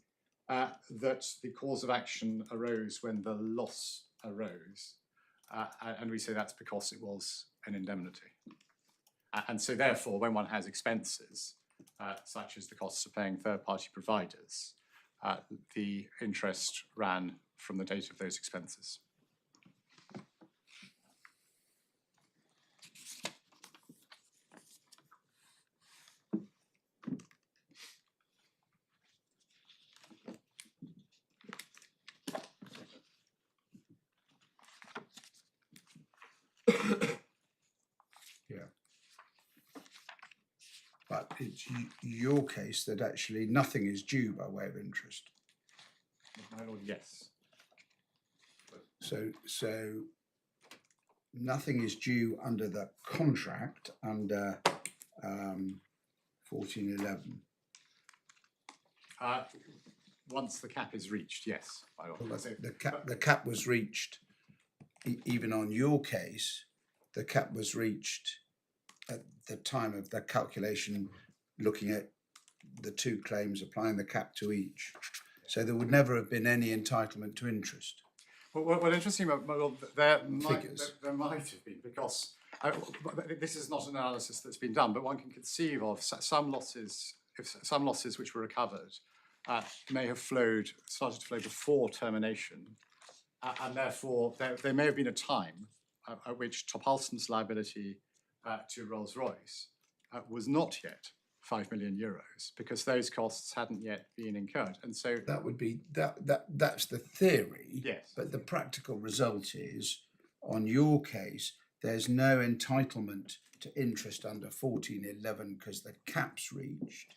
that the cause of action arose when the loss arose, and we say that's because it was an indemnity. And so therefore, when one has expenses, such as the costs of paying third-party providers, the interest ran from the date of those expenses. But it's your case that actually nothing is due by way of interest. My lord, yes. So nothing is due under the contract under 1411. Once the cap is reached, yes, my lord. Well, the cap was reached, even on your case, the cap was reached at the time of the calculation, looking at the two claims, applying the cap to each. So there would never have been any entitlement to interest. Well, interesting, my lord, there might have been, because this is not an analysis that's been done, but one can conceive of some losses, if some losses which were recovered may have started to flow before termination, and therefore there may have been a time at which Topalsson's liability to Rolls-Royce was not yet 5 million euros, because those costs hadn't yet been incurred, and so that would be that's the theory. Yes. But the practical result is, on your case, there's no entitlement to interest under 1411 because the cap's reached.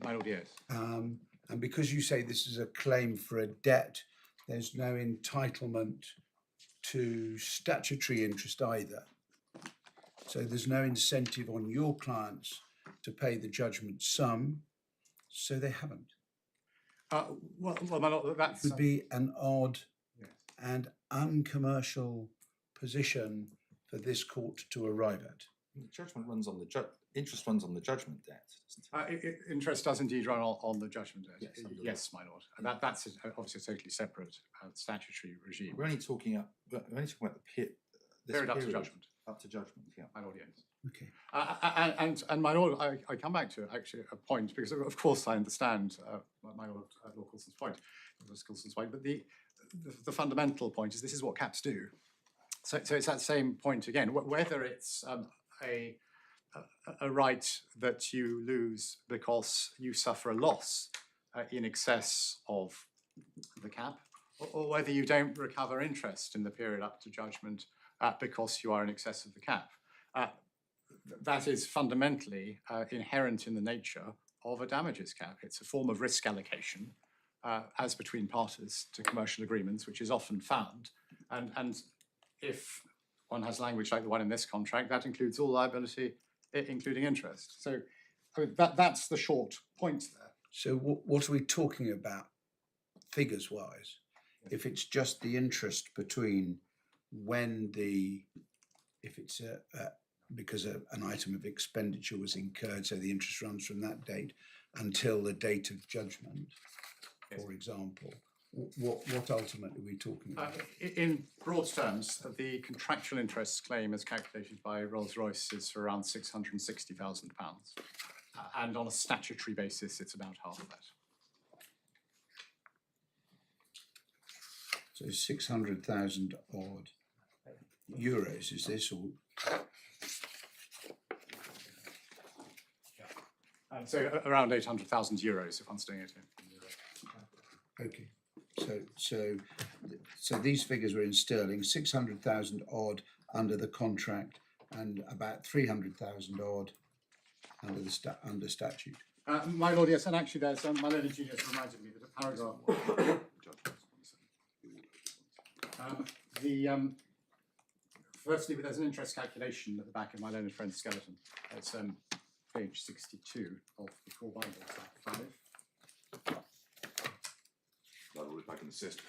my lord, yes. And because you say this is a claim for a debt, there's no entitlement to statutory interest either. So there's no incentive on your clients to pay the judgment sum, so they haven't. Well, my lord, that's It would be an odd yes. and uncommercial position for this court to arrive at. The judgment runs on the interest runs on the judgment debt, doesn't it? Interest does indeed run on the judgment debt. Yes, under Yes, my lord, and that's obviously a totally separate statutory regime. We're only talking about the Period up to judgment. Up to judgment, yeah. My lord, yes. Okay. And my lord, I come back to actually a point, because of course I understand my lord, Lord Coulson's point, but the fundamental point is this is what caps do. So it's that same point again, whether it's a right that you lose because you suffer a loss in excess of the cap, or whether you don't recover interest in the period up to judgment because you are in excess of the cap. That is fundamentally inherent in the nature of a damages cap. It's a form of risk allocation as between parties to commercial agreements, which is often found. And if one has language like the one in this contract, that includes all liability, including interest. So I mean, that's the short point there. So what are we talking about figures-wise? If it's just the interest between when if it's because an item of expenditure was incurred, so the interest runs from that date until the date of judgment, for example, what ultimately are we talking about? In broad terms, the contractual interest claim as calculated by Rolls-Royce is for around £660,000. And on a statutory basis, it's about half of that. So 600,000 odd euros, is this, or? So around 800,000 euros if I'm doing it here. Okay, so these figures were in sterling, 600,000 odd under the contract and about 300,000 odd under the under statute. My lord, yes, and actually there's, my learned junior has reminded me that a paragraph, firstly, there's an interest calculation at the back of my learned friend's skeleton. It's page 62 of the core Bible, tab 5. My lord, if I can assist,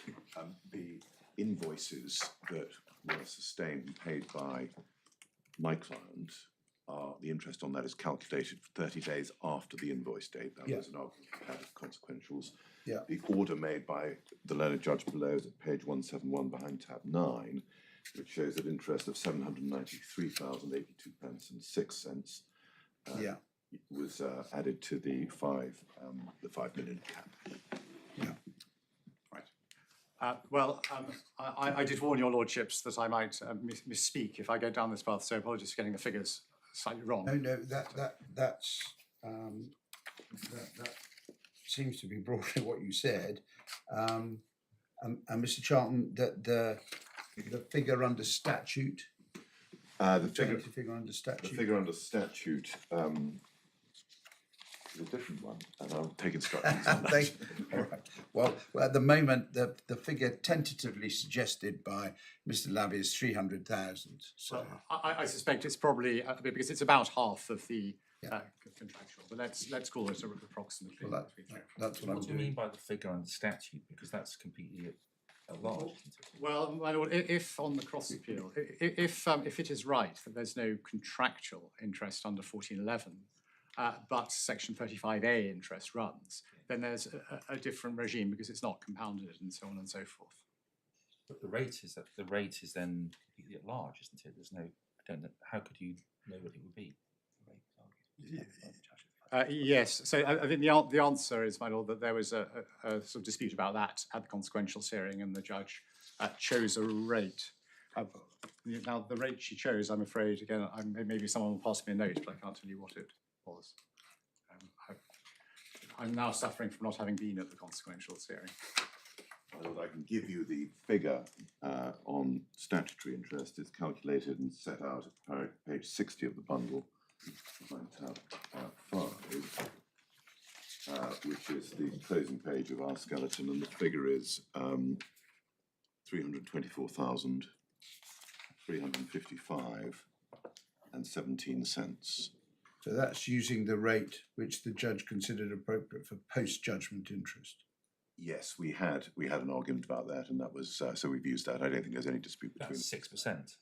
the invoices that were sustained and paid by my client are, the interest on that is calculated 30 days after the invoice date. That Yeah. was an argument we had of consequentials. Yeah. The order made by the learned judge below is at page 171 behind tab 9, which shows that interest of 793,082 pence and 6 cents Yeah. was added to the 5 million cap. Yeah. I did warn your lordships that I might misspeak if I go down this path, so apologies for getting the figures slightly wrong. No, that seems to be broadly what you said. And Mr. Charlton, that the figure under statute, The figure under statute. The figure under statute is a different one, and I'll take instructions on that. All right. Well, at the moment, the figure tentatively suggested by Mr. Labby is 300,000. So I suspect it's probably because it's about half of the Yeah. contractual, but let's call it approximately. well, that's what I'm What do you doing. mean by the figure on the statute? Because that's completely a large. isn't it? Well, my lord, if on the cross appeal, if it is right that there's no contractual interest under 1411, but Section 35A interest runs, then there's a different regime because it's not compounded and so on and so forth. But the rate is then completely at large, isn't it? There's no. I don't know. How could you know what it would be? Yes, so I think the answer is, my lord, that there was a sort of dispute about that at the consequentials hearing, and the judge chose a rate. Now, the rate she chose, I'm afraid, again, maybe someone will pass me a note, but I can't tell you what it was. I'm now suffering from not having been at the consequentials hearing. My lord, I can give you the figure on statutory interest. It's calculated and set out at page 60 of the bundle, behind tab 5, which is the closing page of our skeleton, and the figure is 324,355 and 17 cents. So that's using the rate which the judge considered appropriate for post-judgment interest. Yes, we had an argument about that, and that was so we've used that. I don't think there's any dispute between That's 6%.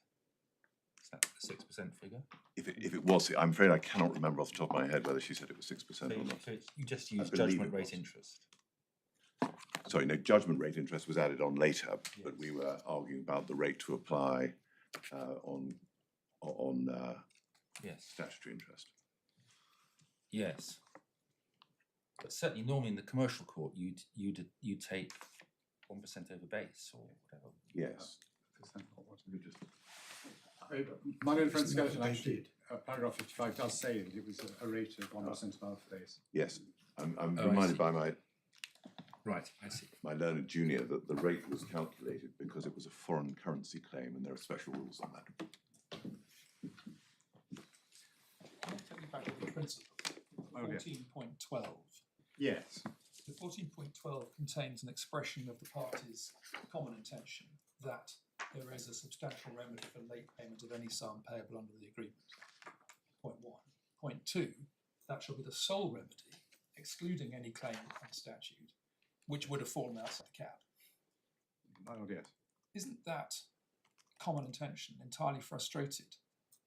Is that the 6% figure? If it was, I'm afraid I cannot remember off the top of my head whether she said it was 6% So or not. you just I use believe judgment it rate was. interest. Sorry, no, judgment rate interest was added on later, but we were arguing about the rate to apply on Yes. statutory interest. Yes. But certainly, normally in the commercial court, you take 1% over base or whatever. Yes. My own friend skeleton They actually, did. paragraph 55 does say that it was a rate of 1% above base. Yes, I'm Oh, I reminded see. by my I see. learned junior that the rate was calculated because it was a foreign currency claim, and there are special rules on that. I'll take you back to the principle. Oh, dear. 14.12. Yes. The 14.12 contains an expression of the parties' common intention that there is a substantial remedy for late payment of any sum payable under the agreement. Point 1. Point 2, that shall be the sole remedy, excluding any claim on statute, which would have fallen outside the cap. Oh, yes. Isn't that common intention entirely frustrated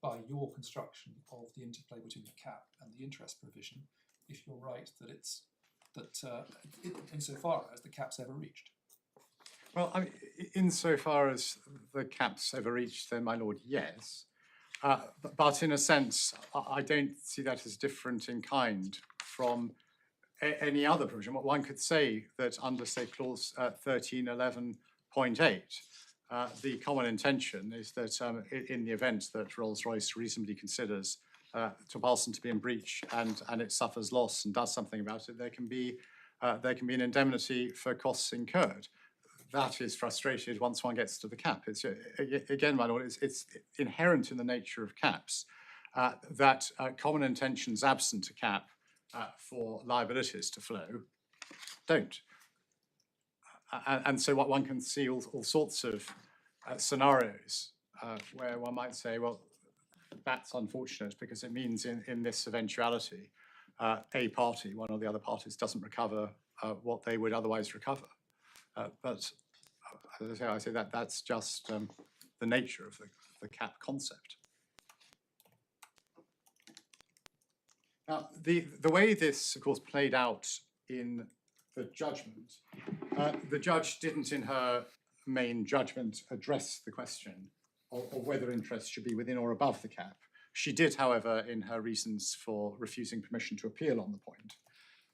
by your construction of the interplay between the cap and the interest provision, if you're right that insofar as the cap's ever reached? Well, I mean, insofar as the cap's ever reached, then, my lord, yes. But in a sense, I don't see that as different in kind from any other provision. One could say that under, say, clause 1311.8, the common intention is that in the event that Rolls-Royce reasonably considers Topalsson to be in breach and it suffers loss and does something about it, there can be an indemnity for costs incurred. that is frustrated once one gets to the cap. It's again, my lord, it's inherent in the nature of caps that common intentions absent a cap for liabilities to flow don't. And so what one can see all sorts of scenarios where one might say, well, that's unfortunate because it means in this eventuality, a party, one or the other parties, doesn't recover what they would otherwise recover. But as I say, that's just the nature of the cap concept. Now, the way this, of course, played out in the judgment, the judge didn't, in her main judgment, address the question of whether interest should be within or above the cap. She did, however, in her reasons for refusing permission to appeal on the point.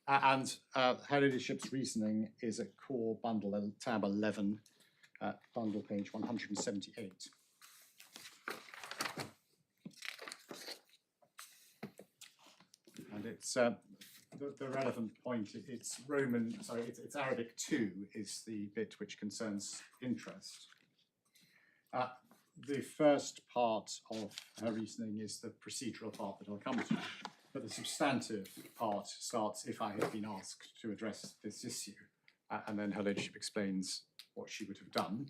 And her ladyship's reasoning is at core bundle tab 11, bundle page 178. And it's the relevant point. It's it's Arabic 2 is the bit which concerns interest. The first part of her reasoning is the procedural part that I'll come to, but the substantive part starts if I had been asked to address this issue, and then her ladyship explains what she would have done.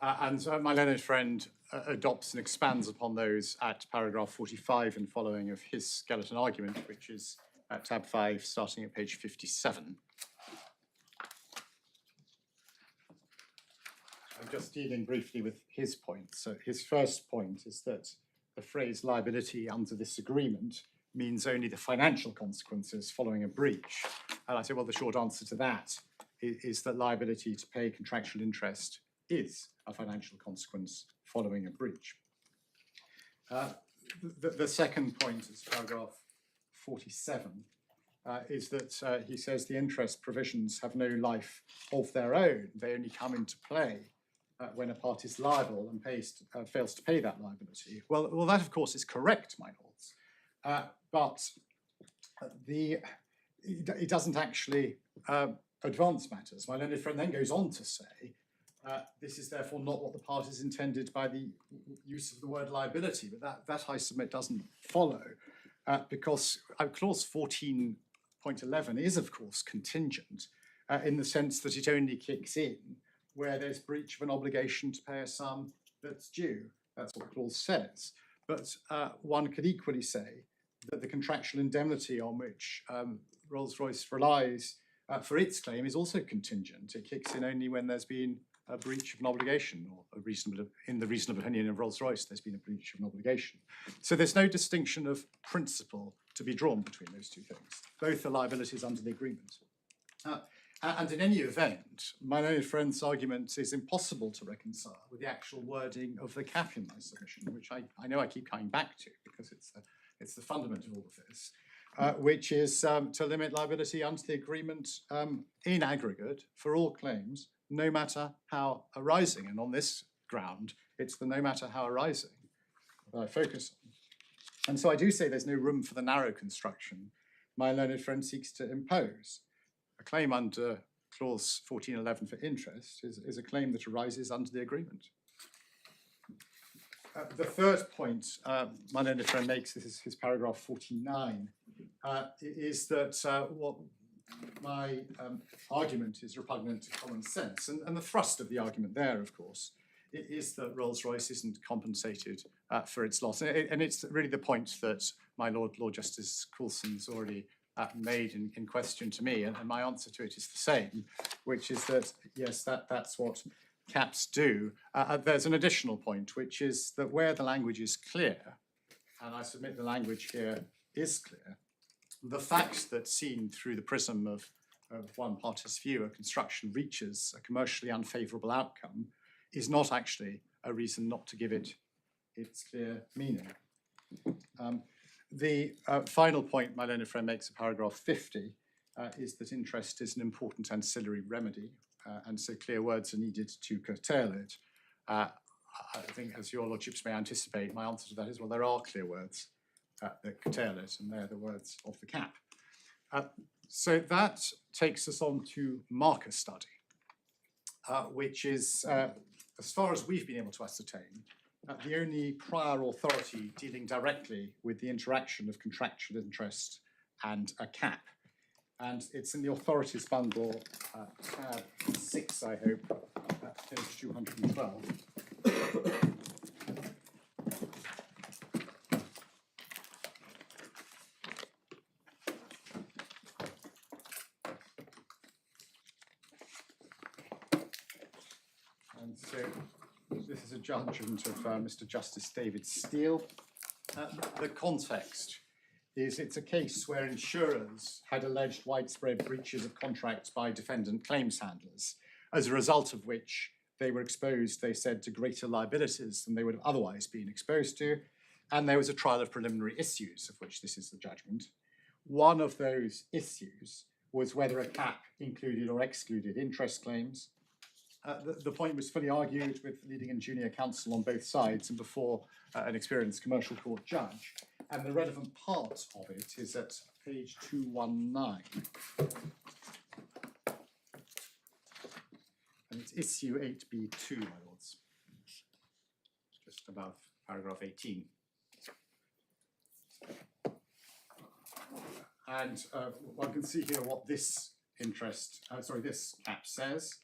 And my learned friend adopts and expands upon those at paragraph 45 and following of his skeleton argument, which is at tab 5, starting at page 57. I'm just dealing briefly with his point. So his first point is that the phrase liability under this agreement means only the financial consequences following a breach. And I say, well, the short answer to that is that liability to pay contractual interest is a financial consequence following a breach. The second point is paragraph 47, is that he says the interest provisions have no life of their own. They only come into play when a party is liable and fails to pay that liability. Well, that of course is correct, my lords, but it doesn't actually advance matters. My learned friend then goes on to say, this is therefore not what the parties intended by the use of the word liability, but that I submit doesn't follow, because clause 14.11 is of course contingent in the sense that it only kicks in where there's breach of an obligation to pay a sum that's due. That's what the clause says. But one could equally say that the contractual indemnity on which Rolls-Royce relies for its claim is also contingent. It kicks in only when there's been a breach of an obligation, or in the reasonable opinion of Rolls-Royce, there's been a breach of an obligation. So there's no distinction of principle to be drawn between those two things. Both are liabilities under the agreement. And in any event, my learned friend's argument is impossible to reconcile with the actual wording of the cap in my submission, which I know I keep coming back to because it's the fundament of all of this, which is to limit liability under the agreement in aggregate for all claims, no matter how arising. And on this ground, it's the no matter how arising that I focus on. And so I do say there's no room for the narrow construction my learned friend seeks to impose. A claim under clause 1411 for interest is a claim that arises under the agreement. The third point my learned friend makes, this is his paragraph 49, is that what my argument is repugnant to common sense. And the thrust of the argument there, of course, is that Rolls-Royce isn't compensated for its loss. And it's really the point that my Lord Justice Coulson's already made in question to me. And my answer to it is the same, which is that, yes, that's what caps do. There's an additional point, which is that where the language is clear, and I submit the language here is clear, the fact that seen through the prism of one party's view, a construction reaches a commercially unfavourable outcome is not actually a reason not to give it its clear meaning. The final point my learned friend makes in paragraph 50 is that interest is an important ancillary remedy, and so clear words are needed to curtail it. I think, as your lordships may anticipate, my answer to that is, well, there are clear words that curtail it, and they're the words of the cap. So that takes us on to marker study, which is, as far as we've been able to ascertain, the only prior authority dealing directly with the interaction of contractual interest and a cap. And it's in the authorities bundle, tab 6, I hope, page 212. And so this is a judgment of Mr. Justice David Steele. The context is it's a case where insurers had alleged widespread breaches of contracts by defendant claims handlers, as a result of which they were exposed, they said, to greater liabilities than they would have otherwise been exposed to. And there was a trial of preliminary issues, of which this is the judgment. One of those issues was whether a cap included or excluded interest claims. The point was fully argued with leading and junior counsel on both sides and before an experienced commercial court judge. And the relevant part of it is at page 219. And it's issue 8B2, my lords, just above paragraph 18. And one can see here what this this cap says.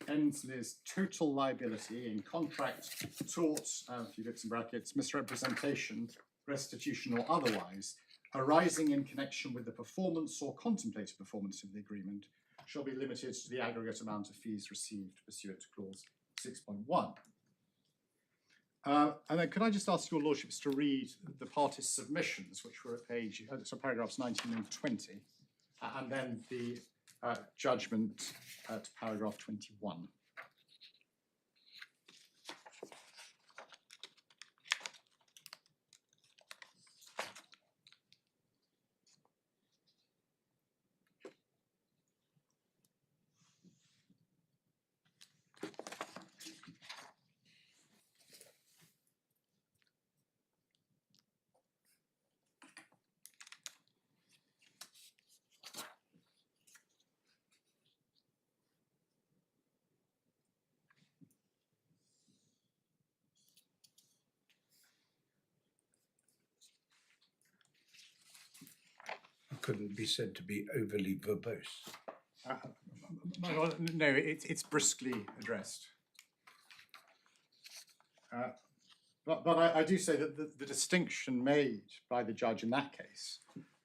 Ensley's total liability in contract, tort, a few bits and brackets, misrepresentation, restitution or otherwise, arising in connection with the performance or contemplated performance of the agreement shall be limited to the aggregate amount of fees received pursuant to clause 6.1. And then could I just ask your lordships to read the parties' submissions, which were at paragraphs 19 and 20, and then the judgment at paragraph 21. Couldn't be said to be overly verbose. No, it's briskly addressed. But I do say that the distinction made by the judge in that case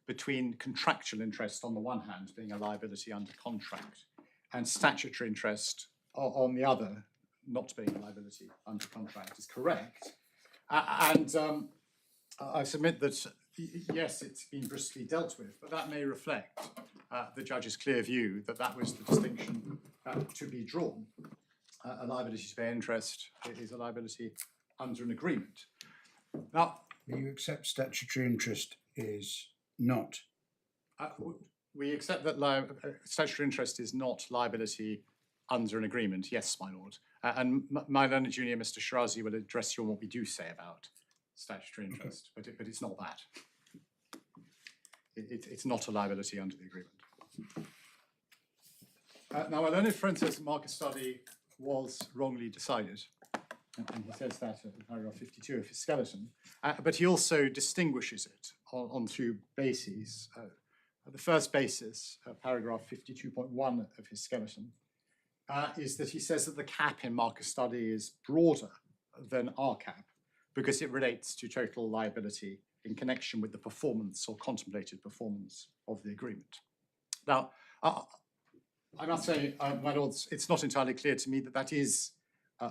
between contractual interest on the one hand being a liability under contract and statutory interest on the other not being a liability under contract is correct. And I submit that, yes, it's been briskly dealt with, but that may reflect the judge's clear view that that was the distinction to be drawn. A liability to pay interest is a liability under an agreement. Now, You accept statutory interest is not. we accept that statutory interest is not liability under an agreement, yes, my lord. And my learned junior, Mr. Shirazi, will address you on what we do say about statutory interest, but it's not that. It's not a liability under the agreement. Now, my learned friend says that market study was wrongly decided, and he says that in paragraph 52 of his skeleton, but he also distinguishes it on two bases. The first basis, paragraph 52.1 of his skeleton, is that he says that the cap in market study is broader than our cap because it relates to total liability in connection with the performance or contemplated performance of the agreement. Now, I must say, my lords, it's not entirely clear to me that that is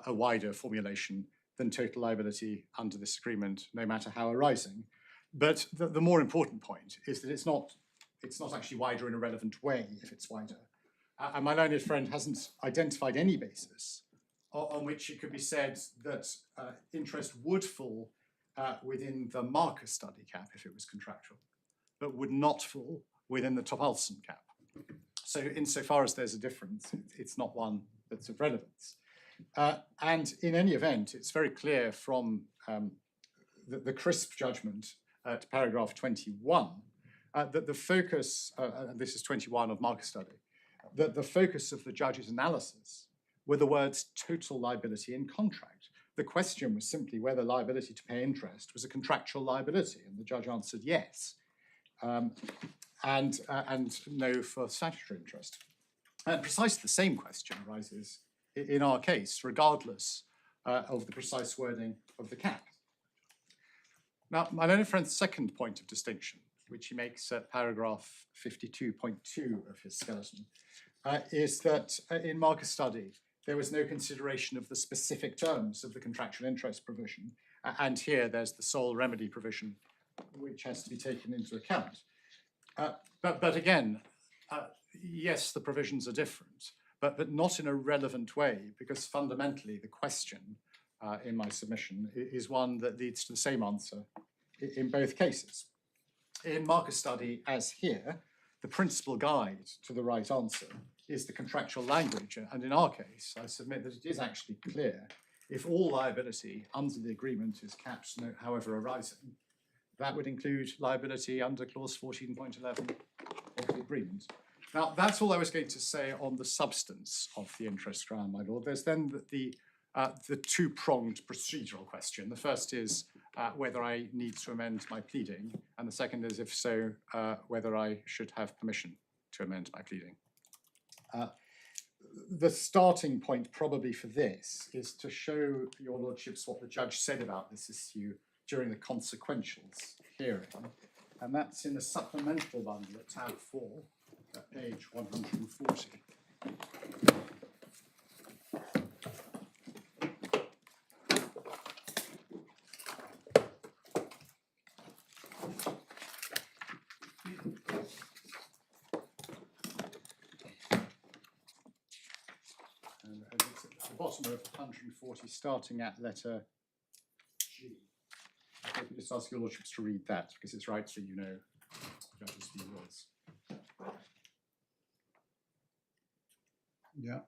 a wider formulation than total liability under this agreement, no matter how arising. But the more important point is that it's not actually wider in a relevant way if it's wider. And my learned friend hasn't identified any basis on which it could be said that interest would fall within the marker study cap if it was contractual, but would not fall within the Topalsson cap. So insofar as there's a difference, it's not one that's of relevance. And in any event, it's very clear from the crisp judgment at paragraph 21 that the focus, and this is 21 of marker study, that the focus of the judge's analysis were the words total liability in contract. The question was simply whether liability to pay interest was a contractual liability, and the judge answered yes, and no for statutory interest. And precisely the same question arises in our case, regardless of the precise wording of the cap. Now, my learned friend's second point of distinction, which he makes at paragraph 52.2 of his skeleton, is that in marker study, there was no consideration of the specific terms of the contractual interest provision. And here there's the sole remedy provision, which has to be taken into account. But again, yes, the provisions are different, but not in a relevant way, because fundamentally the question in my submission is one that leads to the same answer in both cases. In marker study, as here, the principal guide to the right answer is the contractual language. And in our case, I submit that it is actually clear if all liability under the agreement is capped, however arising, that would include liability under clause 14.11 of the agreement. Now, that's all I was going to say on the substance of the interest ground, my lord. There's then the two-pronged procedural question. The first is whether I need to amend my pleading, and the second is, if so, whether I should have permission to amend my pleading. The starting point probably for this is to show your lordships what the judge said about this issue during the consequentials hearing, and that's in the supplemental bundle at tab 4, at page 140. And it's at the bottom of 140, starting at letter G. I can just ask your lordships to read that, because it's right so you know the judge's view was. Yeah.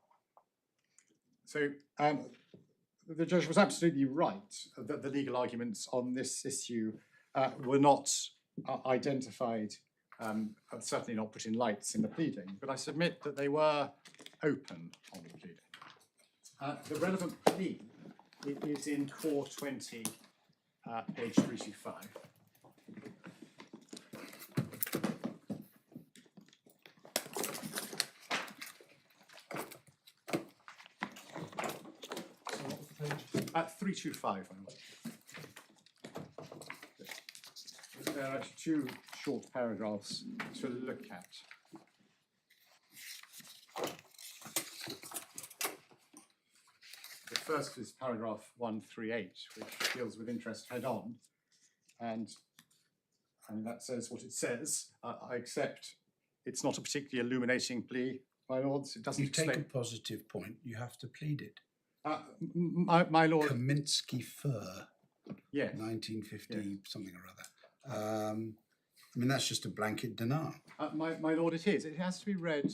So the judge was absolutely right that the legal arguments on this issue were not identified, certainly not put in lights in the pleading, but I submit that they were open on the pleading. The relevant plea is in core 20, page 325. At 325, there are actually two short paragraphs to look at. The first is paragraph 138, which deals with interest head-on, and that says what it says. I accept it's not a particularly illuminating plea, my lords. It doesn't explain. You take a positive point, you have to plead it. My lord. Kaminsky Fur, Yeah. 1950 Yeah. something or other. I mean, that's just a blanket denial. My lord, it is. It has to be read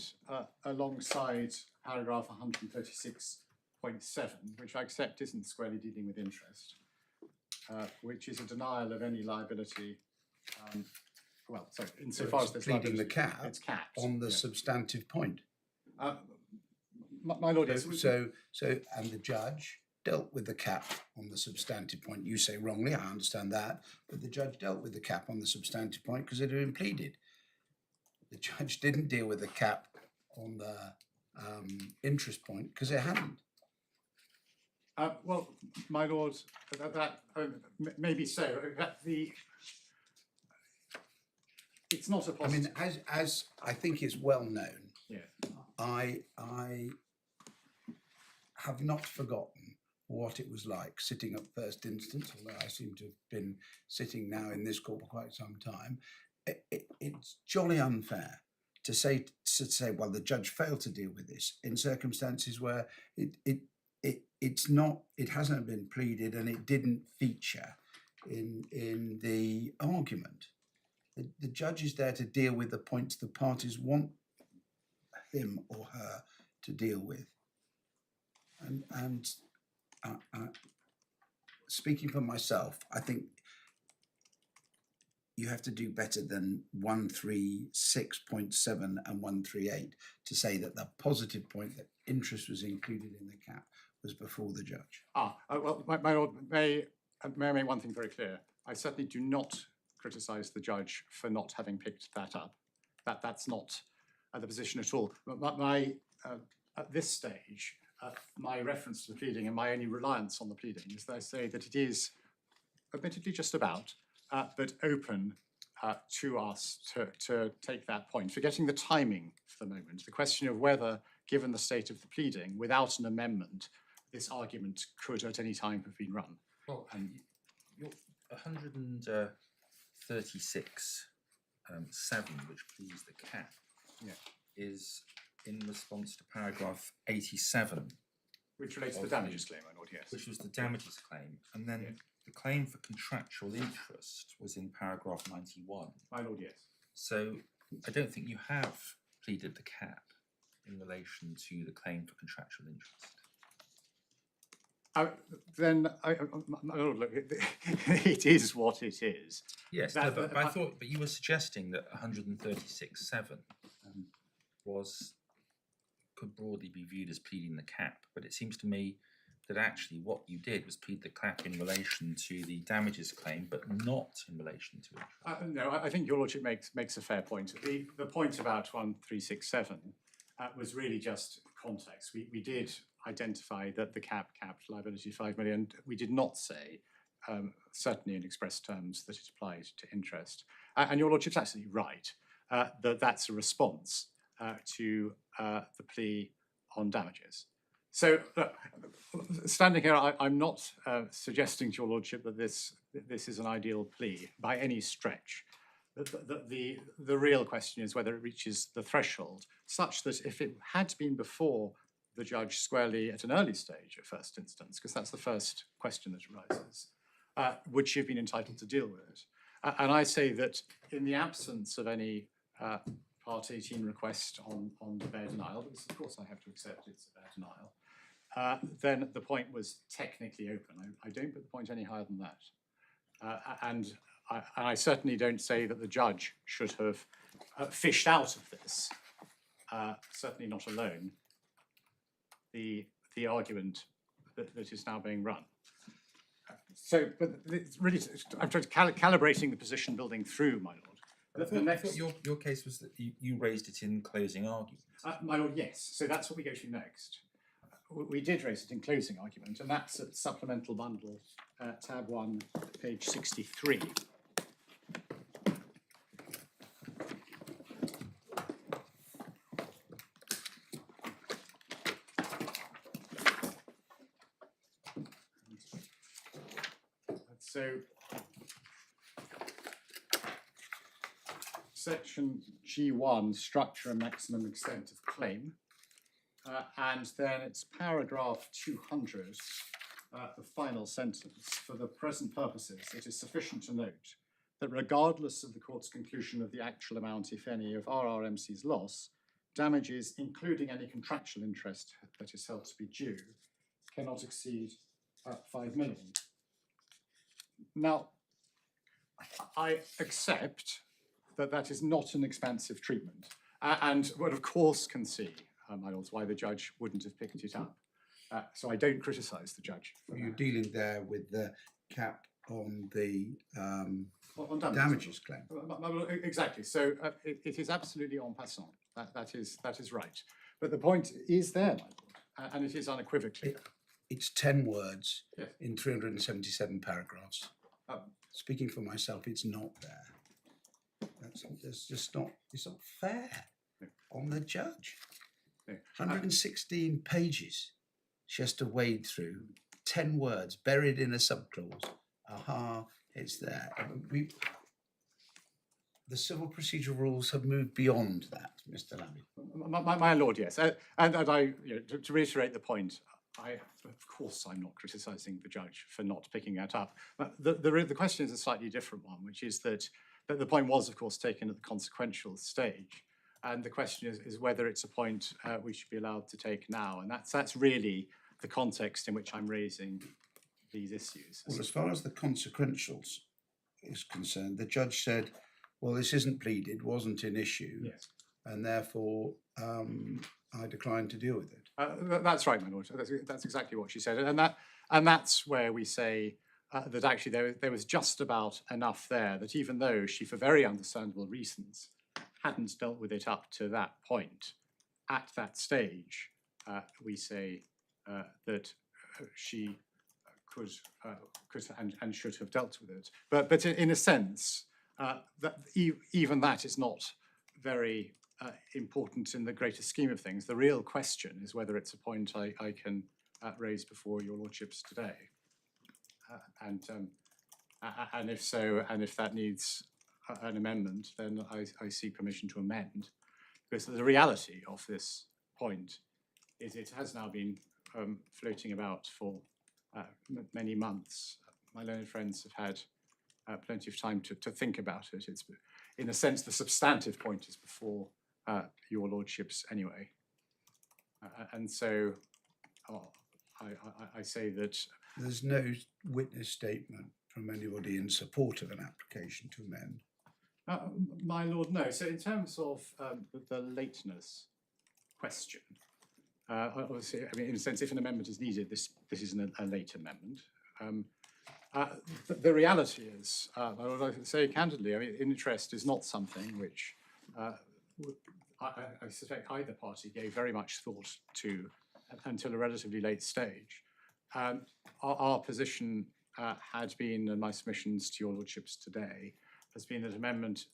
alongside paragraph 136.7, which I accept isn't squarely dealing with interest, which is a denial of any liability. Well, sorry, insofar as there's pleading the liability, cap it's capped on the substantive point. My lord, yes. So, and the judge dealt with the cap on the substantive point. You say wrongly, I understand that, but the judge dealt with the cap on the substantive point because it had been pleaded. The judge didn't deal with the cap on the interest point because it hadn't. Well, my lord, that maybe so. It's not a positive. I mean, as I think is well known, Yeah. I have not forgotten what it was like sitting at first instance, although I seem to have been sitting now in this court for quite some time. It's jolly unfair to say, well, the judge failed to deal with this in circumstances where it hasn't been pleaded and it didn't feature in the argument. The judge is there to deal with the points the parties want him or her to deal with. And speaking for myself, I think you have to do better than 136.7 and 138 to say that the positive point that interest was included in the cap was before the judge. Well, my Lord, may I make one thing very clear? I certainly do not criticise the judge for not having picked that up. That's not the position at all. But at this stage, my reference to the pleading and my only reliance on the pleading is that I say that it is admittedly just about, but open to us to take that point. Forgetting the timing for the moment, the question of whether, given the state of the pleading, without an amendment, this argument could at any time have been run. Well, your 136.7, which pleads the cap, is in response to paragraph 87. Which relates to the damages claim, my Lord, yes. Which was the damages claim. And then the claim for contractual interest was in paragraph 91. My Lord, yes. So I don't think you have pleaded the cap in relation to the claim for contractual interest. My Lord, look, it is what it is. Yes, but I thought, but you were suggesting that 136.7 could broadly be viewed as pleading the cap, but it seems to me that actually what you did was plead the cap in relation to the damages claim, but not in relation to interest. No, I think your Lordship makes a fair point. The point about 136.7 was really just context. We did identify that the cap capped liability 5 million. We did not say, certainly in express terms, that it applied to interest. And your Lordship's absolutely right that that's a response to the plea on damages. So, standing here, I'm not suggesting to your Lordship that this is an ideal plea by any stretch. The real question is whether it reaches the threshold such that if it had been before the judge squarely at an early stage at first instance, because that's the first question that arises, would she have been entitled to deal with it? And I say that in the absence of any Part 18 request on the bare denial, because of course I have to accept it's a bare denial, then the point was technically open. I don't put the point any higher than that. And I certainly don't say that the judge should have fished out of this, certainly not alone, the argument that is now being run. So, but it's really, I'm trying to calibrating the position building through, my Lord. I thought your case was that you raised it in closing argument. My Lord, yes. So that's what we go to next. We did raise it in closing argument, and that's at supplemental bundle, tab 1, page 63. So, section G1, structure and maximum extent of claim, and then it's paragraph 200, the final sentence. For the present purposes, it is sufficient to note that regardless of the court's conclusion of the actual amount, if any, of RRMC's loss, damages, including any contractual interest that is held to be due, cannot exceed 5 million. Now, I accept that that is not an expansive treatment, and would of course concede, my lords, why the judge wouldn't have picked it up. So I don't criticise the judge. You're dealing there with the cap on the damages claim. Exactly. So it is absolutely en passant. That is right. But the point is there, my lord, and it is unequivocally. It's 10 words Yes. in 377 paragraphs. Speaking for myself, it's not there. It's just not. It's not fair on the judge. 116 pages. She has to wade through 10 words buried in a subclause. Aha, it's there. The civil procedural rules have moved beyond that, Mr. Lammy. My lord, yes, and I, to reiterate the point, of course, I'm not criticising the judge for not picking that up. But the question is a slightly different one, which is that the point was, of course, taken at the consequential stage. And the question is whether it's a point we should be allowed to take now. And that's really the context in which I'm raising these issues. Well, as far as the consequentials is concerned, the judge said, well, this isn't pleaded, wasn't an issue, Yes. and therefore I declined to deal with it. That's right, my lord. That's exactly what she said, and that's where we say that actually there was just about enough there that even though she, for very understandable reasons, hadn't dealt with it up to that point, at that stage, we say that she could and should have dealt with it. But in a sense, that even that is not very important in the greater scheme of things. The real question is whether it's a point I can raise before your lordships today, and if so, and if that needs an amendment, then I seek permission to amend, because the reality of this point is it has now been floating about for many months. My learned friends have had plenty of time to think about it. It's, in a sense, the substantive point is before your lordships anyway. And so I say that... There's no witness statement from anybody in support of an application to amend. My lord, no. So in terms of the lateness question, obviously, I mean, in a sense, if an amendment is needed, this isn't a late amendment. The reality is, I would say candidly, I mean, interest is not something which I suspect either party gave very much thought to until a relatively late stage. Our position had been, and my submissions to your lordships today, has been that amendment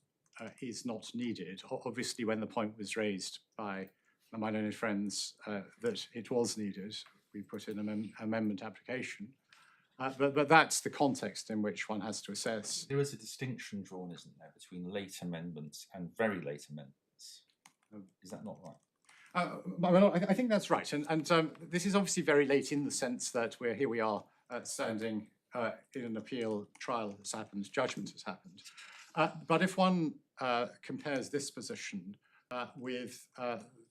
is not needed. Obviously, when the point was raised by my learned friends that it was needed, we put in an amendment application. But that's the context in which one has to assess. There is a distinction drawn, isn't there, between late amendments and very late amendments? Is that not right? Well, I think that's right. And this is obviously very late in the sense that here we are standing in an appeal trial has happened, judgment has happened. But if one compares this position with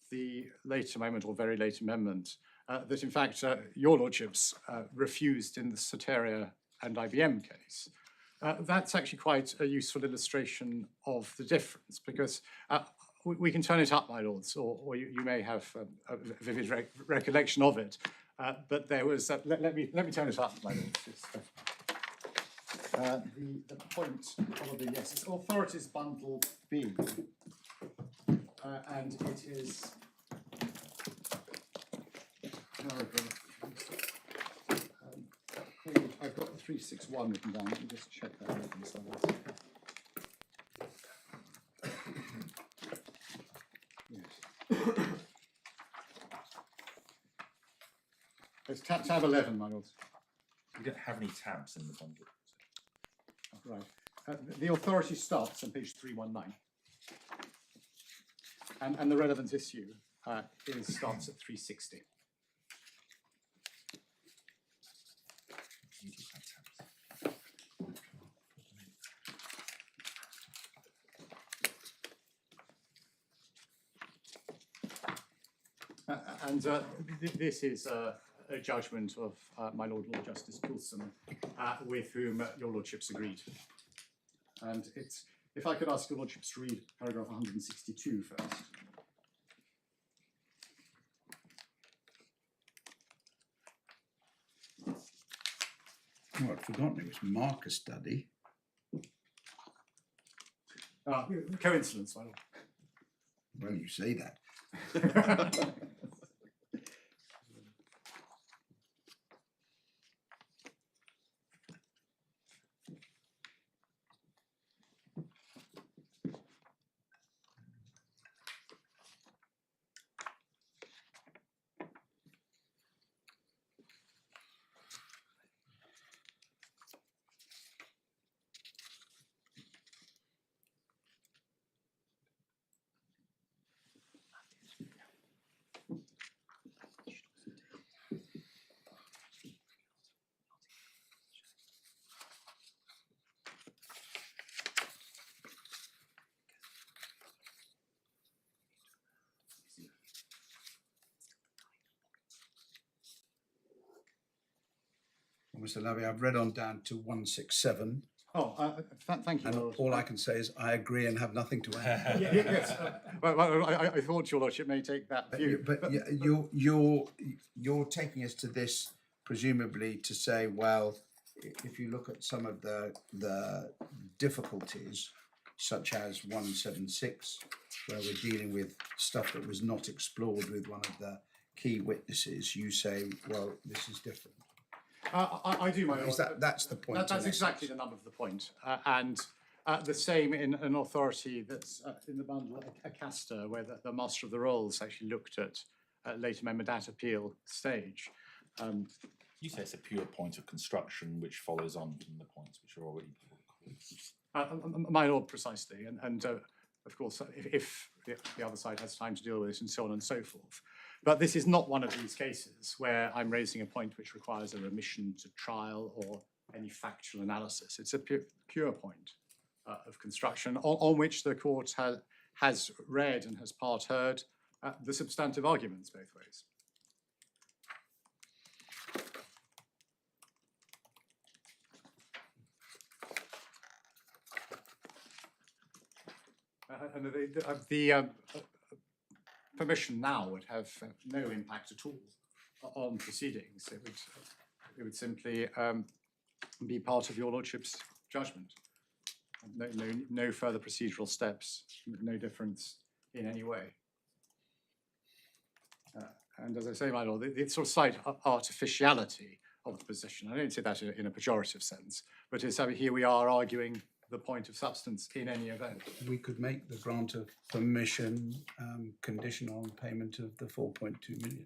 the late amendment or very late amendment, that in fact your lordships refused in the Soteria and IBM case, that's actually quite a useful illustration of the difference, because we can turn it up, my lords, or you may have a vivid recollection of it, but there was, let me turn it up, my lords. The point probably, yes, it's Authorities Bundle B, and it is paragraph, I've got 361 written down, let me just check that reference. Yes. It's tab 11, my lords. We don't have any tabs in the bundle. Right. The authority starts on page 319. And the relevant issue starts at 360. You do have tabs. And this is a judgment of my Lord Justice Coulson, with whom your lordships agreed. And it's, if I could ask your lordships to read paragraph 162 first. Oh, I'd forgotten it was marker study. Coincidence, my lord. Well, you say that. Mr. Lavey, I've read on down to 167, Oh, thank you, and Lord. all I can say is I agree and have nothing to add. Yes. Well, I thought your lordship may take that view. You're taking us to this presumably to say, well, if you look at some of the difficulties, such as 176, where we're dealing with stuff that was not explored with one of the key witnesses, you say, well, this is different. I do, my lord. That's the point. That's exactly the nub of the point. And the same in an authority that's in the bundle, a caster, where the Master of the Rolls actually looked at late amendment at appeal stage. You say it's a pure point of construction which follows on from the points which are already. My lord, precisely. And of course, if the other side has time to deal with it and so on and so forth. But this is not one of these cases where I'm raising a point which requires a remission to trial or any factual analysis. It's a pure point of construction on which the court has read and has part heard the substantive arguments both ways. And the permission now would have no impact at all on proceedings. It would simply be part of your lordship's judgment. No further procedural steps, no difference in any way. And as I say, my lord, the sort of slight artificiality of the position, I don't say that in a pejorative sense, but it's here we are arguing the point of substance in any event. We could make the grant of permission conditional on payment of the 4.2 million.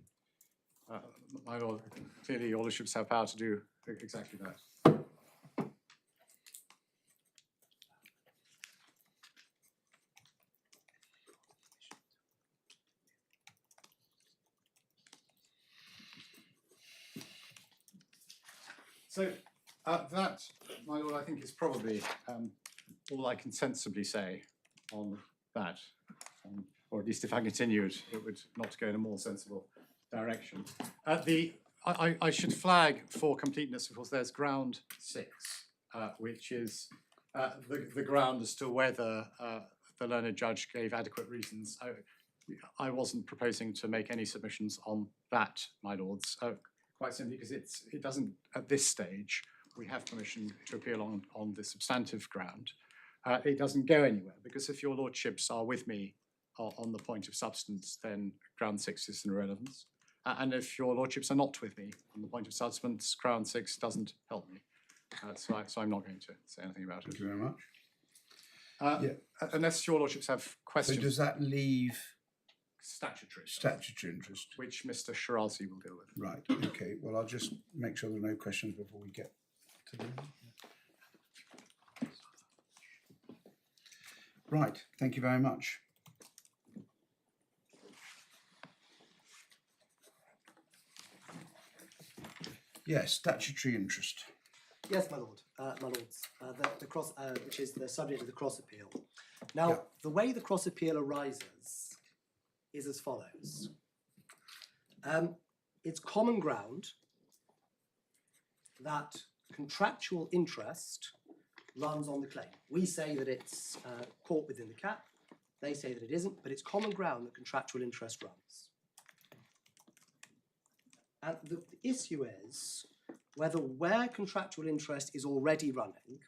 My lord, clearly your lordships have power to do exactly that. So that, my lord, I think is probably all I can sensibly say on that. Or at least if I continued, it would not go in a more sensible direction. I should flag for completeness, of course, there's ground 6, which is the ground as to whether the learned judge gave adequate reasons. I wasn't proposing to make any submissions on that, my lords, quite simply because it doesn't, at this stage, we have permission to appeal on the substantive ground. It doesn't go anywhere, because if your lordships are with me on the point of substance, then ground 6 is in irrelevance. And if your lordships are not with me on the point of substance, ground 6 doesn't help me. So I'm not going to say anything about it. Thank you very much. Unless your lordships have questions. So does that leave Statutory. statutory interest? Which Mr. Zacaroli will deal with. Right, okay. Well, I'll just make sure there are no questions before we get to them. Right, thank you very much. Yes, statutory interest. Yes, my lord, my lords. The cross, which is the subject of the cross appeal. Now, Yeah. the way the cross appeal arises is as follows. It's common ground that contractual interest runs on the claim. We say that it's caught within the cap. They say that it isn't, but it's common ground that contractual interest runs. And the issue is whether where contractual interest is already running,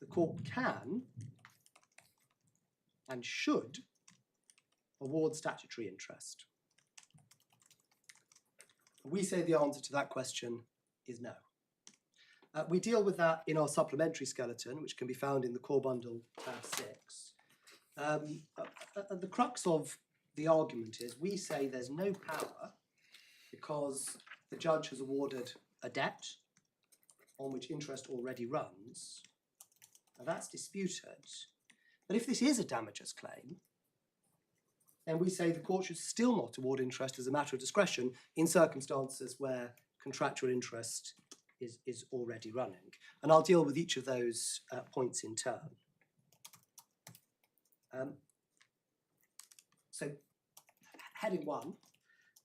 the court can and should award statutory interest. We say the answer to that question is no. We deal with that in our supplementary skeleton, which can be found in the core bundle tab 6. The crux of the argument is we say there's no power because the judge has awarded a debt on which interest already runs, and that's disputed. But if this is a damages claim, then we say the court should still not award interest as a matter of discretion in circumstances where contractual interest is already running. And I'll deal with each of those points in turn. So, heading 1,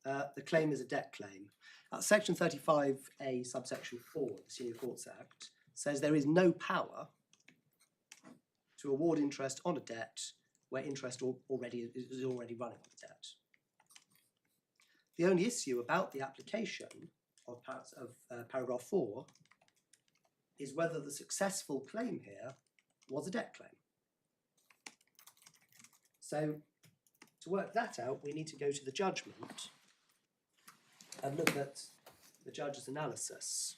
the claim is a debt claim. Section 35A, subsection 4 of the Senior Courts Act says there is no power to award interest on a debt where interest is already running on the debt. The only issue about the application of paragraph 4 is whether the successful claim here was a debt claim. So to work that out, we need to go to the judgment and look at the judge's analysis.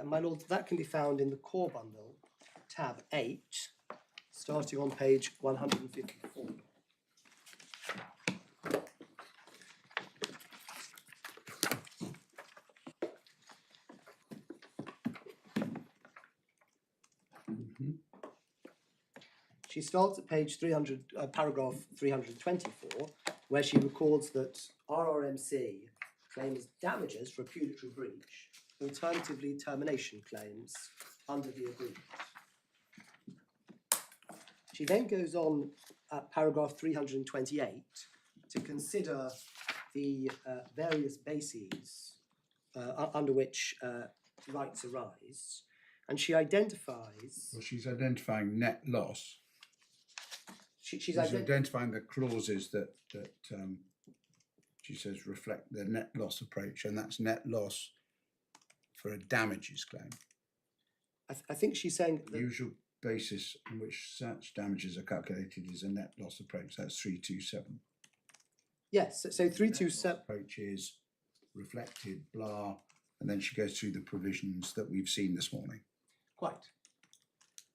My lord, that can be found in the core bundle, tab 8, starting on page 154. She starts at page 300, paragraph 324, where she records that RRMC claims damages for a punitive breach, alternatively termination claims under the agreement. She then goes on at paragraph 328 to consider the various bases under which rights arise, and she identifies. Well, she's identifying net loss. She's She's identifying the clauses that she says reflect the net loss approach, and that's net loss for a damages claim. I think she's saying The that usual basis on which such damages are calculated is a net loss approach. That's 327. yes. So 327. Approach is reflected, blah, and then she goes through the provisions that we've seen this morning. Quite.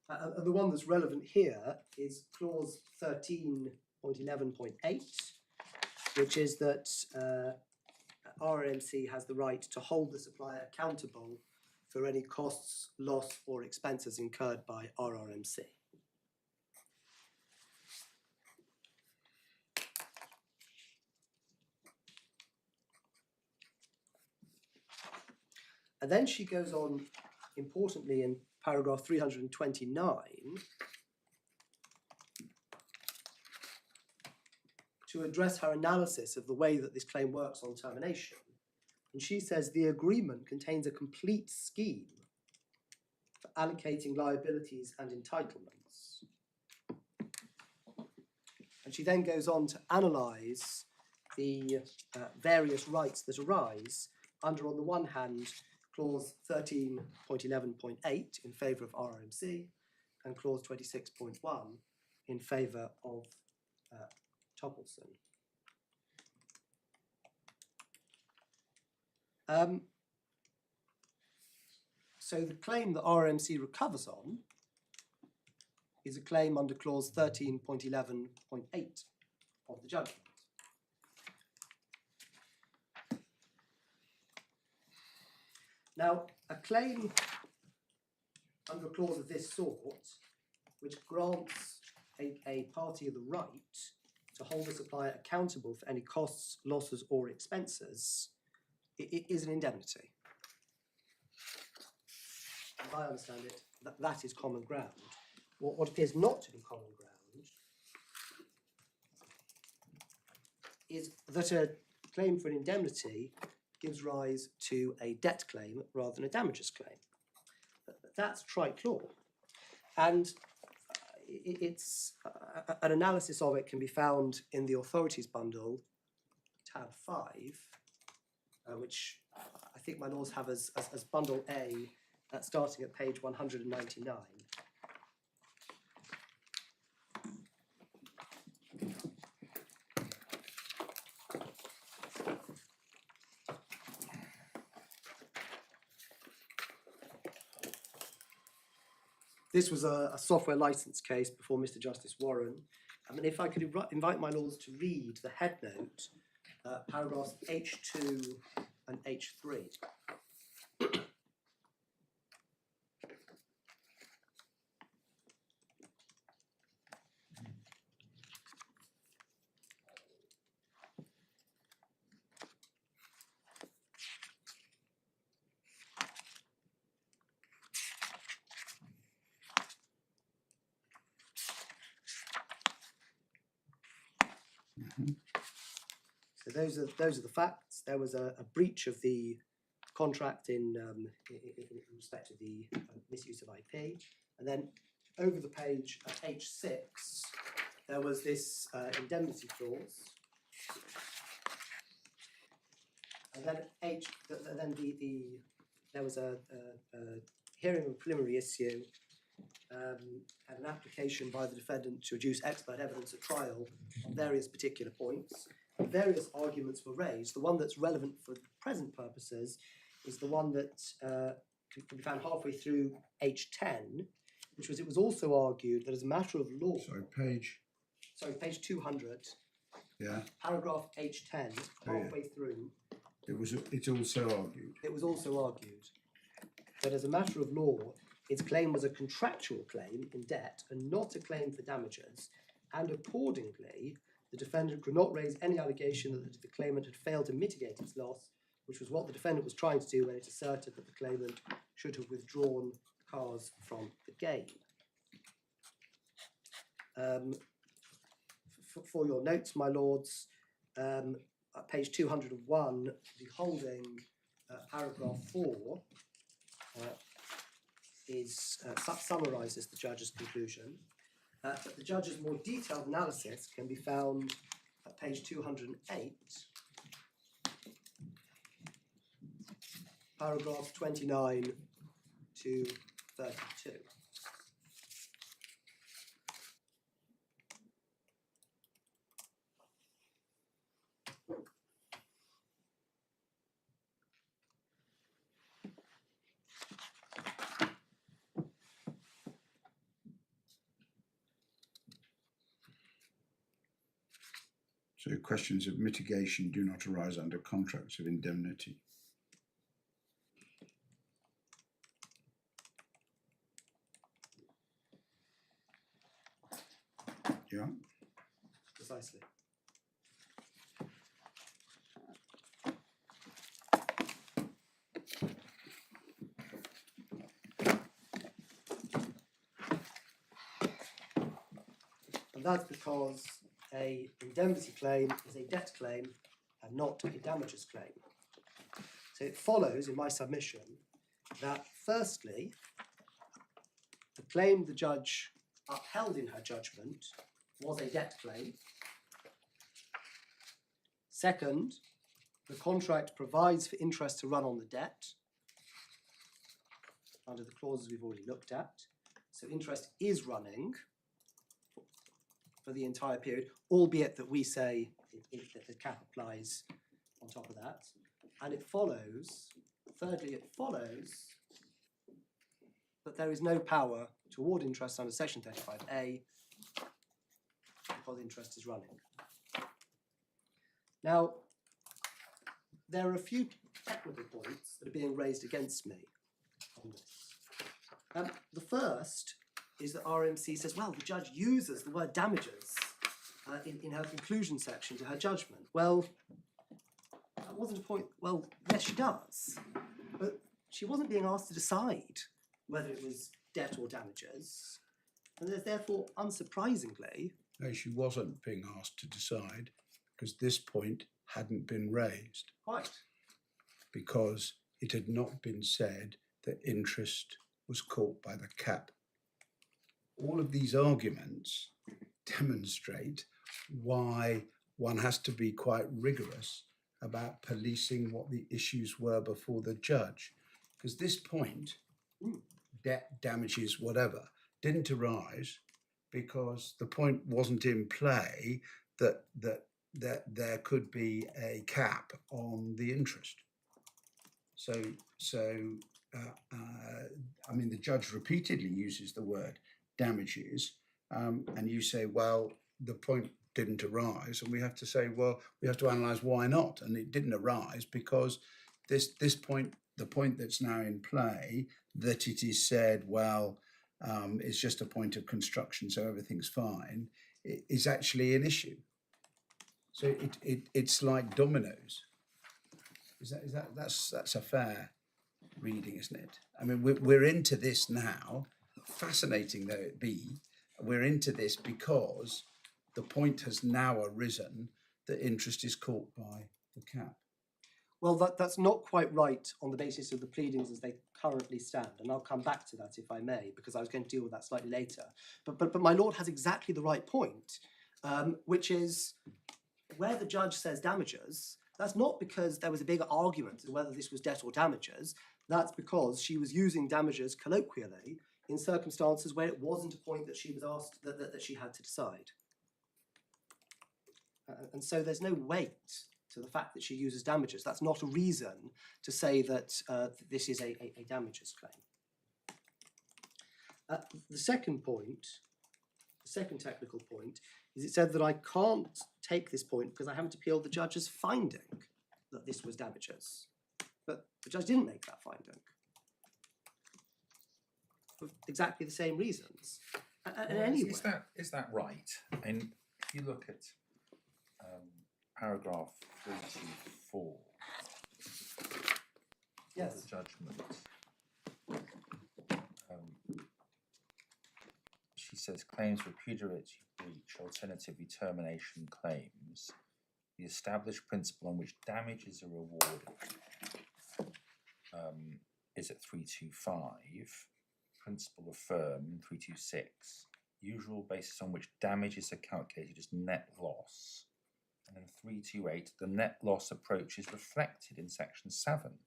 And the one that's relevant here is clause 13.11.8, which is that RRMC has the right to hold the supplier accountable for any costs, loss, or expenses incurred by RRMC. And then she goes on, importantly, in paragraph 329, to address her analysis of the way that this claim works on termination. And she says the agreement contains a complete scheme for allocating liabilities and entitlements. And she then goes on to analyse the various rights that arise under, on the one hand, clause 13.11.8 in favour of RRMC and clause 26.1 in favour of Topalsson. So the claim that RRMC recovers on is a claim under clause 13.11.8 of the judgment. Now, a claim under a clause of this sort, which grants a party the right to hold the supplier accountable for any costs, losses, or expenses, it is an indemnity. As I understand it, that is common ground. What appears not to be common ground is that a claim for an indemnity gives rise to a debt claim rather than a damages claim. That's trite law. And it's an analysis of it can be found in the authorities bundle, tab 5, which I think my laws have as bundle A, starting at page 199. This was a software license case before Mr. Justice Warren. I mean, if I could invite my laws to read the head note, paragraphs H2 and H3. So those are the facts. points. There was a breach of the contract in respect of the misuse of IP. And then over the page at H6, there was this indemnity clause. And then there was a hearing of a preliminary issue and an application by the defendant to adduce expert evidence at trial on various particular points. Various arguments were raised. The one that's relevant for present purposes is the one that can be found halfway through H10, which was it was also argued that as a matter of law. Sorry, page 200. Yeah. Paragraph H10, halfway through. It's also argued. It was also argued that as a matter of law, its claim was a contractual claim in debt and not a claim for damages, and accordingly, the defendant could not raise any allegation that the claimant had failed to mitigate its loss, which was what the defendant was trying to do when it asserted that the claimant should have withdrawn cars from the game. For your notes, my lords, at page 201, the holding, paragraph 4, summarises the judge's conclusion. But the judge's more detailed analysis can be found at page 208, paragraphs 29 to 32. So questions of mitigation do not arise under contracts of indemnity. Yeah. Precisely. And that's because a indemnity claim is a debt claim and not a damages claim. So it follows in my submission that firstly, the claim the judge upheld in her judgment was a debt claim. Second, the contract provides for interest to run on the debt under the clauses we've already looked at. So interest is running for the entire period, albeit that we say that the cap applies on top of that. And it follows, thirdly, it follows that there is no power to award interest under section 35A because interest is running. Now, there are a few technical points that are being raised against me on this. The first is that RMC says, well, the judge uses the word damages in her conclusion section to her judgment. Well, that wasn't a point. Well, yes, she does. But she wasn't being asked to decide whether it was debt or damages. And therefore, unsurprisingly... No, she wasn't being asked to decide because this point hadn't been raised. Right. Because it had not been said that interest was caught by the cap. All of these arguments demonstrate why one has to be quite rigorous about policing what the issues were before the judge. Because this point, debt, damages, whatever, didn't arise because the point wasn't in play that there could be a cap on the interest. I mean, the judge repeatedly uses the word damages, and you say, well, the point didn't arise, and we have to say, well, we have to analyse why not, and it didn't arise because this point, the point that's now in play, that it is said, well, it's just a point of construction, so everything's fine, is actually an issue. So it's like dominoes. That's a fair reading, isn't it? I mean, we're into this now, fascinating though it be, we're into this because the point has now arisen that interest is caught by the cap. Well, that's not quite right on the basis of the pleadings as they currently stand, and I'll come back to that if I may, because I was going to deal with that slightly later. But my lord has exactly the right point, which is where the judge says damages, that's not because there was a bigger argument as whether this was debt or damages. That's because she was using damages colloquially in circumstances where it wasn't a point that she was asked that she had to decide. And so there's no weight to the fact that she uses damages. That's not a reason to say that this is a damages claim. The second point, the second technical point, is it said that I can't take this point because I haven't appealed the judge's finding that this was damages. But the judge didn't make that finding for exactly the same reasons. And Well, anyway, is that right? And if you look at paragraph 324 yes. of the judgment, she says claims for repudiatory breach, alternatively termination claims, the established principle on which damages are awarded is at 325, principle affirmed 326, usual basis on which damages are calculated as net loss, and then 328, the net loss approach is reflected in section 7.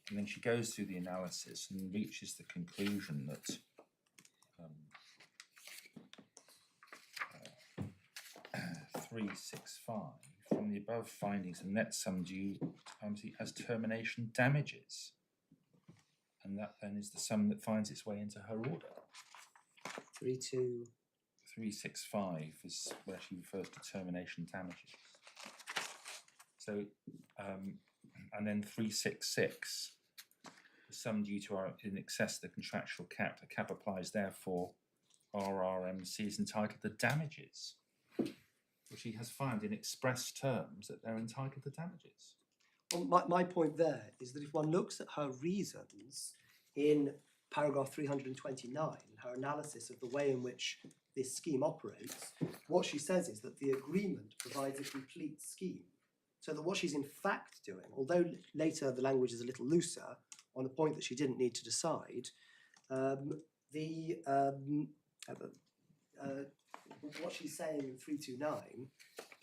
And then she goes through the analysis and reaches the conclusion that 365, from the above findings, the net sum due as termination damages. And that then is the sum that finds its way into her order. 365 is where she refers to termination damages. So, and then 366, the sum due to our in excess of the contractual cap. The cap applies, therefore, RRMC is entitled to damages, which he has found in express terms that they're entitled to damages. Well, my point there is that if one looks at her reasons in paragraph 329, her analysis of the way in which this scheme operates, what she says is that the agreement provides a complete scheme. So that what she's in fact doing, although later the language is a little looser on a point that she didn't need to decide, what she's saying in 329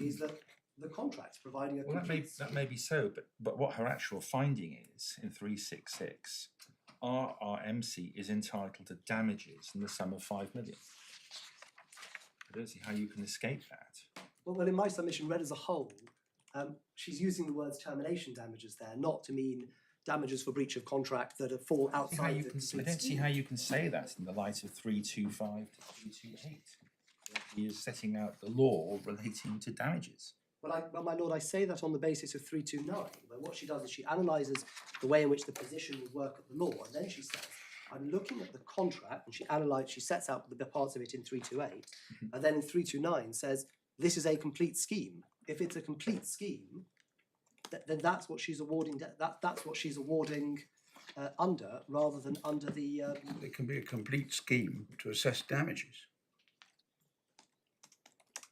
is that the contract's providing a complete scheme. That may be so, but what her actual finding is in 366, RRMC is entitled to damages in the sum of 5 million. I don't see how you can escape that. Well, in my submission read as a whole, she's using the words termination damages there, not to mean damages for breach of contract that fall outside the complete I don't see scheme. how you can say that in the light of 325 to 328. He is setting out the law relating to damages. Well, my lord, I say that on the basis of 329, where what she does is she analyses the way in which the position would work at the law, and then she says, I'm looking at the contract, and she sets out the parts of it in 328, and then in 329 says, this is a complete scheme. If it's a complete scheme, then that's what she's awarding. That's what she's awarding under, rather than under the. It can be a complete scheme to assess damages.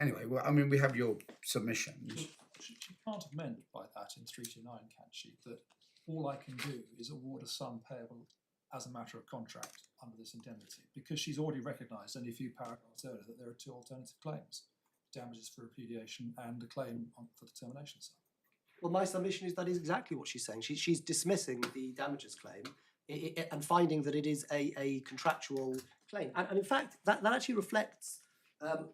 Anyway, well, I mean, we have your submissions. She can't amend by that in 329, can she? That all I can do is award a sum payable as a matter of contract under this indemnity, because she's already recognised only a few paragraphs earlier that there are two alternative claims: damages for repudiation and a claim for the termination sum. Well, my submission is that is exactly what she's saying. She's dismissing the damages claim and finding that it is a contractual claim. And in fact, that actually reflects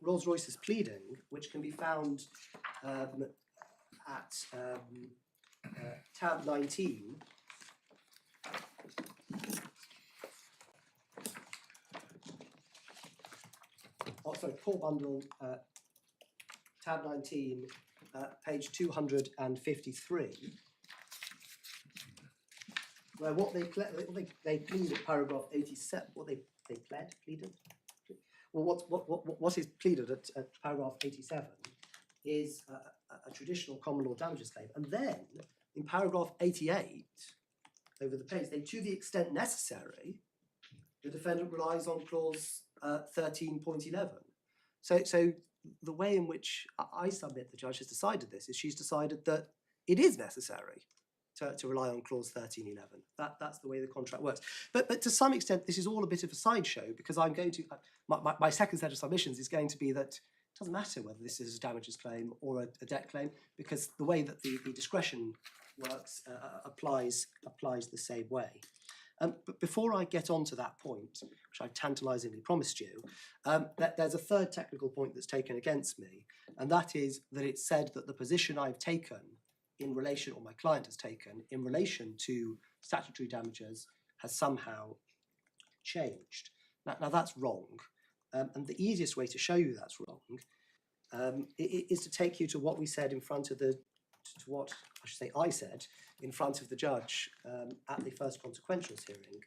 Rolls-Royce's pleading, which can be found at tab 19. Oh, sorry, core bundle, tab 19, page 253, where what they plead at paragraph 87, what they pleaded. Well, what is pleaded at paragraph 87 is a traditional common law damages claim, and then in paragraph 88, over the page, to the extent necessary, the defendant relies on clause 13.11. So the way in which I submit the judge has decided this is she's decided that it is necessary to rely on clause 1311. That's the way the contract works. But to some extent, this is all a bit of a sideshow, because I'm going to, my second set of submissions is going to be that it doesn't matter whether this is a damages claim or a debt claim, because the way that the discretion works applies the same way. But before I get on to that point, which I tantalisingly promised you, there's a third technical point that's taken against me, and that is that it's said that the position I've taken in relation, or my client has taken, in relation to statutory damages has somehow changed. Now that's wrong, and the easiest way to show you that's wrong is to take you to what we said in front of to what I should say I said in front of the judge at the first consequentials hearing,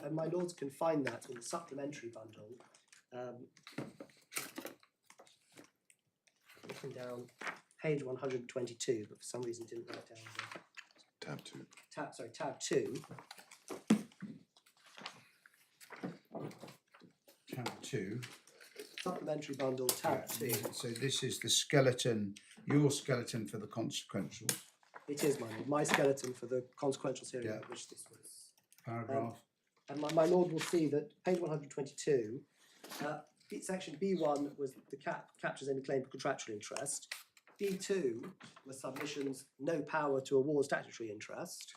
and my lords can find that in the supplementary bundle, looking down page 122, but for some reason didn't write down the Tab 2. tab 2. Tab 2. Supplementary bundle, tab 2. So this is the skeleton, your skeleton for the consequential It is my skeleton for the consequential hearing, Yeah. which this was. paragraph. And my lord will see that page 122, section B1 was the captures any claim for contractual interest. B2 was submissions no power to award statutory interest.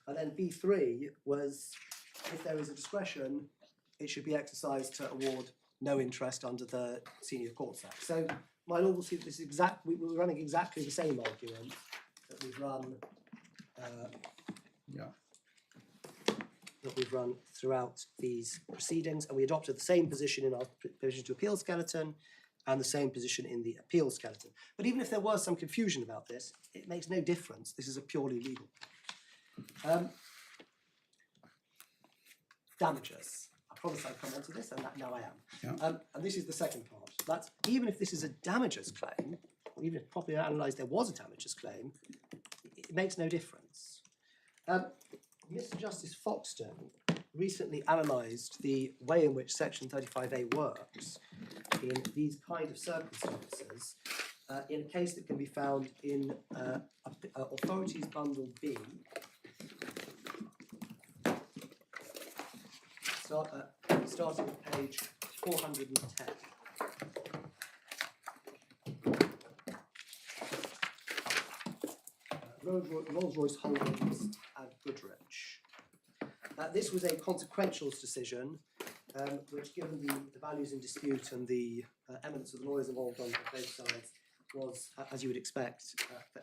And then B3 was if there is a discretion, it should be exercised to award no interest under the Senior Courts Act. So my lord will see that this is we're running exactly the same argument that we've run throughout these proceedings, and we adopted the same position in our provision to appeal skeleton and the same position in the appeal skeleton. But even if there was some confusion about this, it makes no difference. This is a purely legal point. Damages. I promised I'd come on to this, and now I am. Yeah. And this is the second part. That's even if this is a damages claim, or even if properly analysed there was a damages claim, it makes no difference. Mr. Justice Foxton recently analysed the way in which Section 35A works in these kind of circumstances in a case that can be found in Authorities Bundle B. Starting at page 410. Rolls-Royce Holdings and Goodrich. This was a consequentials decision, which, given the values in dispute and the eminence of the lawyers involved on both sides, was, as you would expect,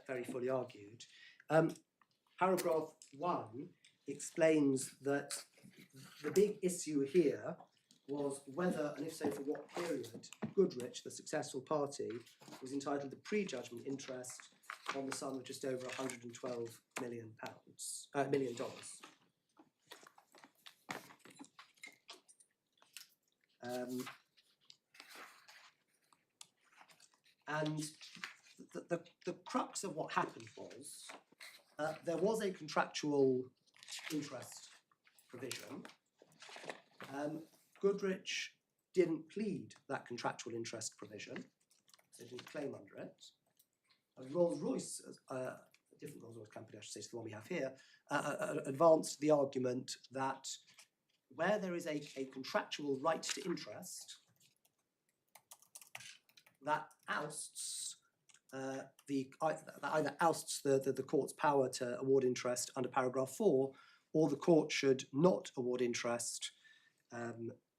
very fully argued. Paragraph 1 explains that the big issue here was whether, and if so for what period, Goodrich, the successful party, was entitled to prejudgment interest on the sum of just over £112 million. And the crux of what happened was there was a contractual interest provision. Goodrich didn't plead that contractual interest provision, so didn't claim under it. Rolls-Royce, a different Rolls-Royce company, I should say, to the one we have here, advanced the argument that where there is a contractual right to interest, that ousts that either ousts the court's power to award interest under paragraph 4, or the court should not award interest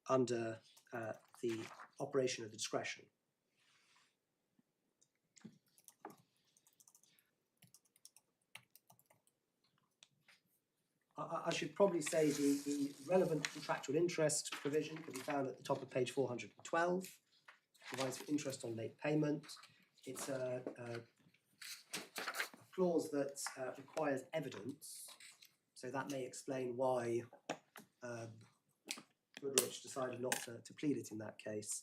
under the operation of the discretion. I should probably say the relevant contractual interest provision can be found at the top of page 412. Provides for interest on late payment. It's a clause that requires evidence, so that may explain why Goodrich decided not to plead it in that case.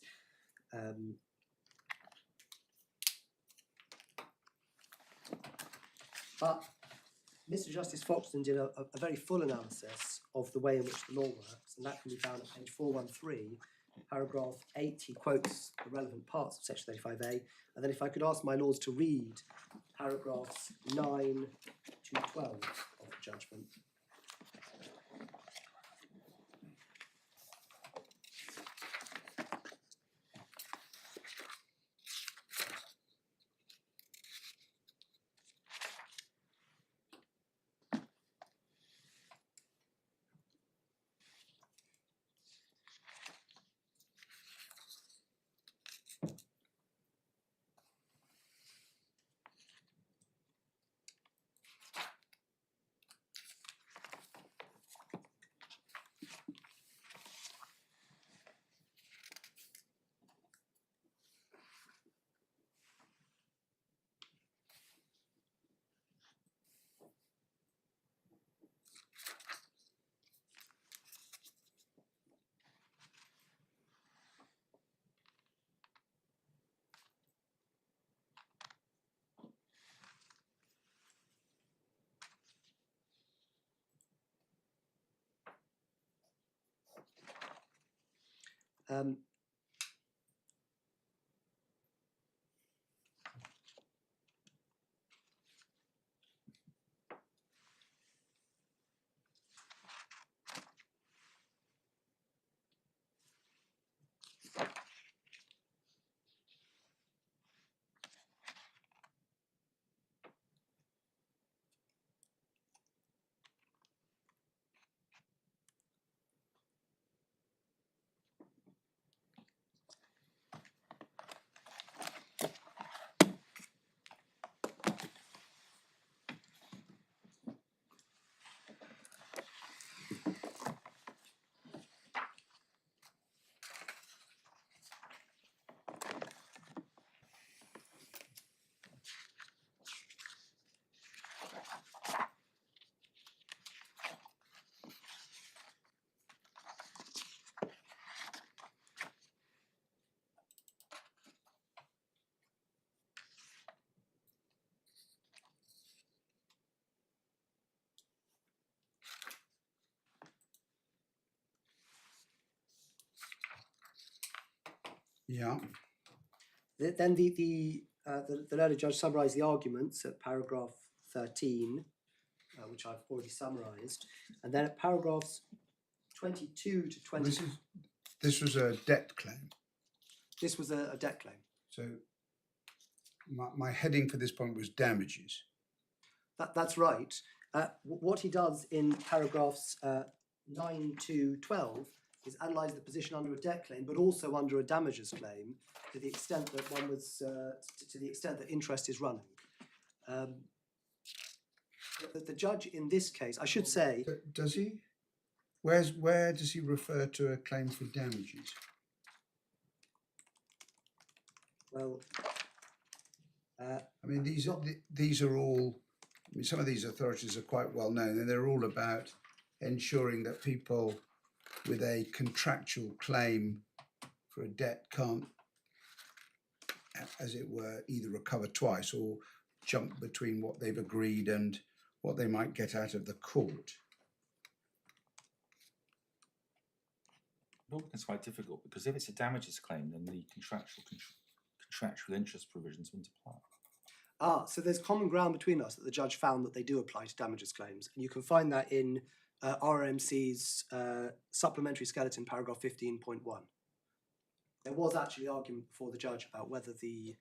But Mr. Justice Foxton did a very full analysis of the way in which the law works, and that can be found at page 413 paragraph 8, he quotes the relevant parts of section 35A. And then if I could ask my lords to read paragraphs 9 to 12 of the judgment. Um, Yeah. Then the learned judge summarised the arguments at paragraph 13, which I've already summarised, and then at paragraphs 22 to 20. This was a debt claim. This was a debt claim. So my heading for this point was damages. That's right. What he does in paragraphs 9 to 12 is analyse the position under a debt claim, but also under a damages claim, to the extent that one was, to the extent that interest is running. The judge in this case, I should say, Does he? Where does he refer to a claim for damages? well, I mean, these are all. I mean, some of these authorities are quite well known, and they're all about ensuring that people with a contractual claim for a debt can't, as it were, either recover twice or jump between what they've agreed and what they might get out of the court. It becomes quite difficult because if it's a damages claim, then the contractual interest provisions wouldn't apply. so there's common ground between us that the judge found that they do apply to damages claims, and you can find that in RMC's supplementary skeleton, paragraph 15.1. There was actually argument before the judge about whether the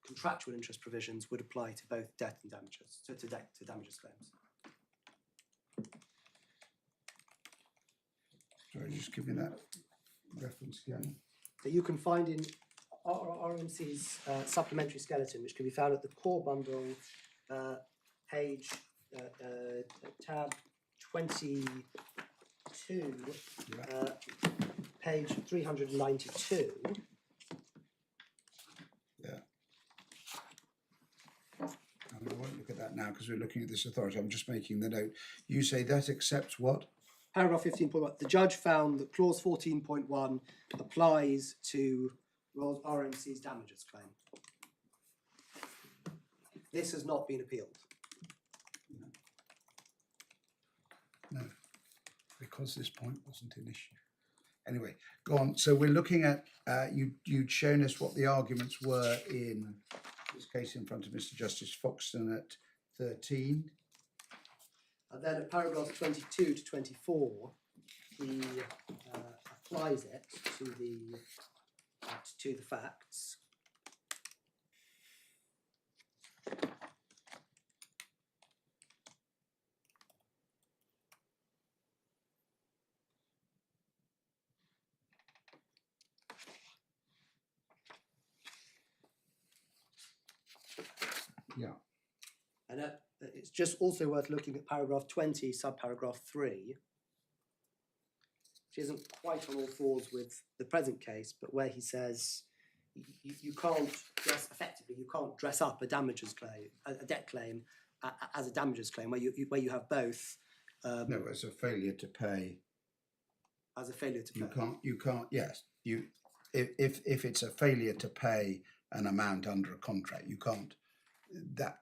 contractual interest provisions would apply to both debt and damages, to damages claims. Sorry, just give me that reference again. That you can find in RMC's supplementary skeleton, which can be found at the core bundle, page tab 22, page 392. Yeah. I won't look at that now because we're looking at this authority. I'm just making the note. You say that accepts what? Paragraph 15.1. The judge found that clause 14.1 applies to RMC's damages claim. This has not been appealed. No, because this point wasn't an issue. Anyway, go on. So we're looking at, you'd shown us what the arguments were in this case in front of Mr. Justice Foxton at 13. And then at paragraphs 22 to 24, he applies it to the facts. Yeah. And it's just also worth looking at paragraph 20, subparagraph 3, which isn't quite on all fours with the present case, but where he says you can't you can't dress up a damages claim, a debt claim, as a damages claim, where you have both. No, as a failure to pay. As a failure to pay. You can't, yes. If it's a failure to pay an amount under a contract, you can't,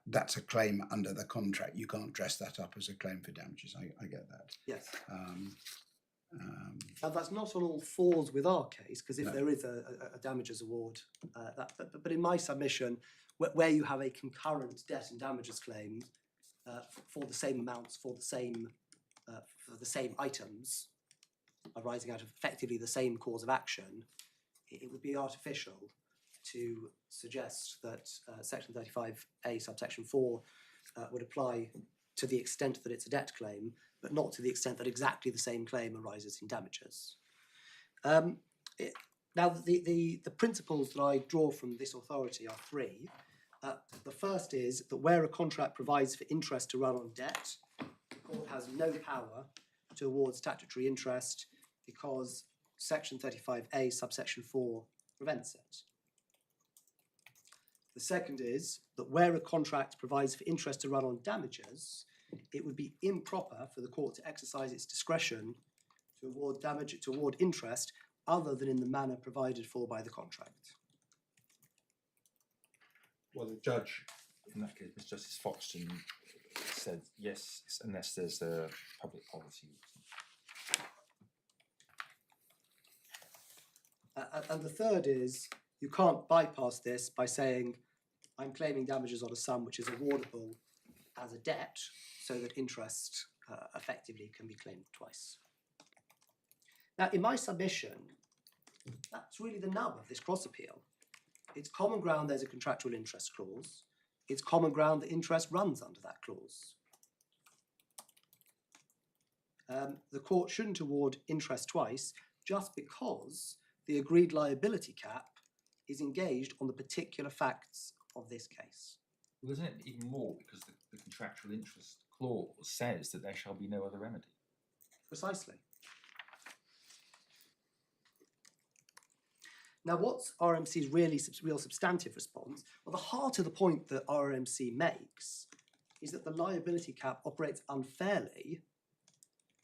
that's a claim under the contract. You can't dress that up as a claim for damages. I get that. Yes. Now that's not on all fours with our case, because if No. there is a damages award, but in my submission, where you have a concurrent debt and damages claim for the same amounts, for the same items arising out of effectively the same cause of action, it would be artificial to suggest that section 35A subsection 4 would apply to the extent that it's a debt claim, but not to the extent that exactly the same claim arises in damages. Now, the principles that I draw from this authority are three. The first is that where a contract provides for interest to run on debt, the court has no power to award statutory interest because section 35A subsection 4 prevents it. The second is that where a contract provides for interest to run on damages, it would be improper for the court to exercise its discretion to award interest other than in the manner provided for by the contract. Well, the judge, in that case, Mr. Justice Foxton, said yes, unless there's a public policy. And the third is you can't bypass this by saying I'm claiming damages on a sum which is awardable as a debt so that interest effectively can be claimed twice. Now, in my submission, that's really the nub of this cross appeal. It's common ground there's a contractual interest clause. It's common ground that interest runs under that clause. The court shouldn't award interest twice just because the agreed liability cap is engaged on the particular facts of this case. Well, isn't it even more because the contractual interest clause says that there shall be no other remedy? Precisely. Now, what's RMC's real substantive response? Well, the heart of the point that RMC makes is that the liability cap operates unfairly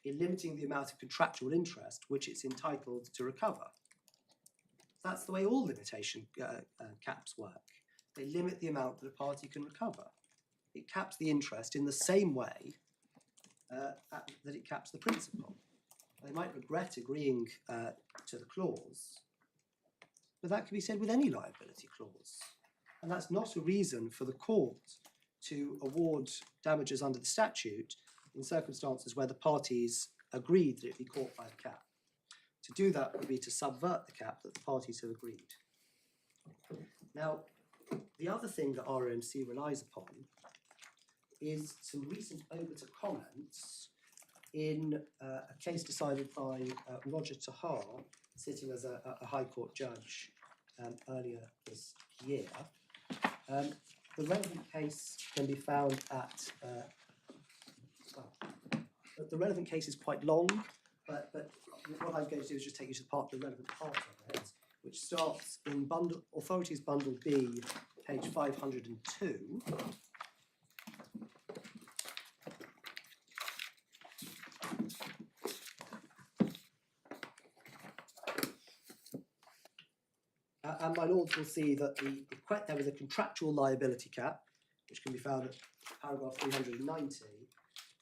in limiting the amount of contractual interest which it's entitled to recover. That's the way all limitation caps work. They limit the amount that a party can recover. It caps the interest in the same way that it caps the principal. They might regret agreeing to the clause, but that can be said with any liability clause. And that's not a reason for the court to award damages under the statute in circumstances where the parties agreed that it be caught by the cap. To do that would be to subvert the cap that the parties have agreed. Now, the other thing that RMC relies upon is some recent obiter comments in a case decided by Roger Tahar, sitting as a High Court judge earlier this year. The relevant case can be found at, the relevant case is quite long, but what I'm going to do is just take you to the relevant part of it, which starts in Authorities Bundle B, page 502. And my lords will see that there was a contractual liability cap, which can be found at paragraph 390,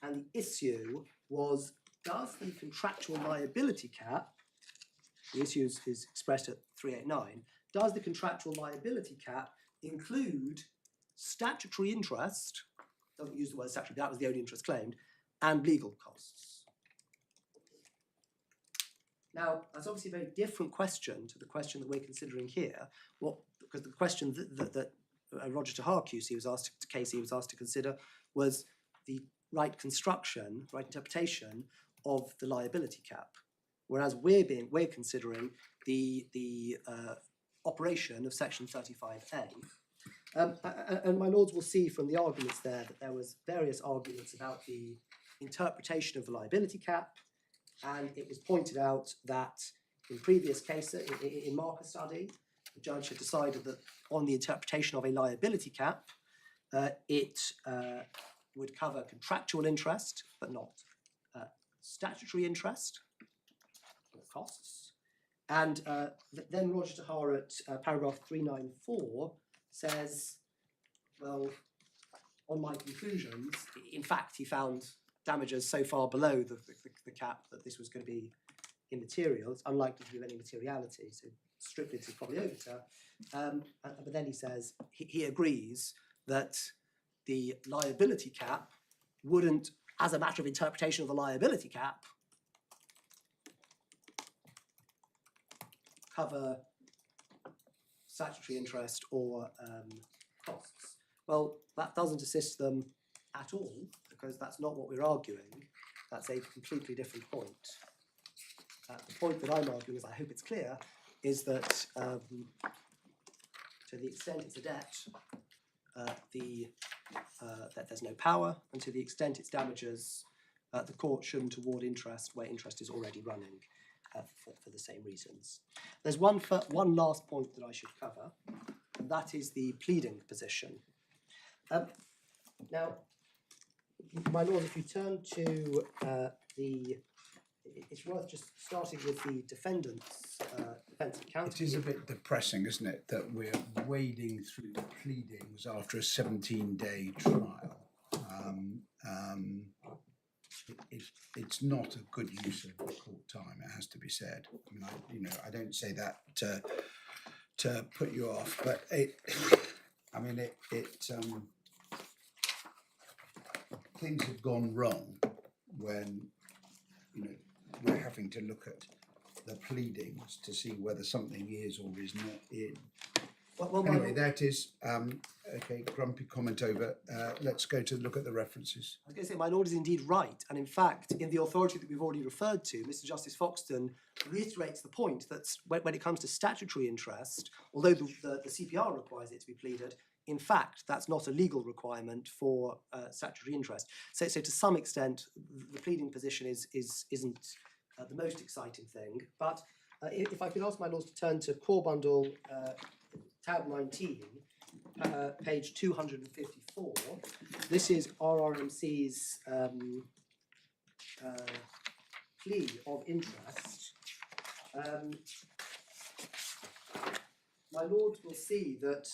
and the issue was, does the contractual liability cap the issue is expressed at 389, does the contractual liability cap include statutory interest, doesn't use the word statutory, that was the only interest claimed, and legal costs? Now, that's obviously a very different question to the question that we're considering here, because the question that Roger Tahar QC was asked to Casey was asked to consider was the right construction, right interpretation of the liability cap, whereas we're considering the operation of section 35A. And my lords will see from the arguments there that there was various arguments about the interpretation of the liability cap, and it was pointed out that in previous cases, in Marker study, the judge had decided that on the interpretation of a liability cap, it would cover contractual interest, but not statutory interest or costs. And then Roger Tahar at paragraph 394 says, well, on my conclusions, in fact, he found damages so far below the cap that this was going to be immaterial. It's unlikely to have any materiality, so strictly this is probably over. But then he says he agrees that the liability cap wouldn't, as a matter of interpretation of the liability cap, cover statutory interest or costs. Well, that doesn't assist them at all, because that's not what we're arguing. That's a completely different point. The point that I'm arguing, as I hope it's clear, is that to the extent it's a debt, that there's no power, and to the extent it's damages, the court shouldn't award interest where interest is already running for the same reasons. There's one last point that I should cover, and that is the pleading position. Now, my lord, if you turn to it's worth just starting with the defendant's defence of counterclaim. It is a bit depressing, isn't it, that we're wading through the pleadings after a 17-day trial. It's not a good use of the court time, it has to be said. I mean, I don't say that to put you off, but things have gone wrong when we're having to look at the pleadings to see whether something is or is not in. Well, anyway, that is okay. Grumpy comment over. Let's go to look at the references. I was going to say, my lord is indeed right, and in fact, in the authority that we've already referred to, Mr. Justice Foxton reiterates the point that when it comes to statutory interest, although the CPR requires it to be pleaded, in fact, that's not a legal requirement for statutory interest. So to some extent, the pleading position isn't the most exciting thing. But if I could ask my lords to turn to Core Bundle tab 19, page 254. This is RRMC's plea of interest. My lords will see that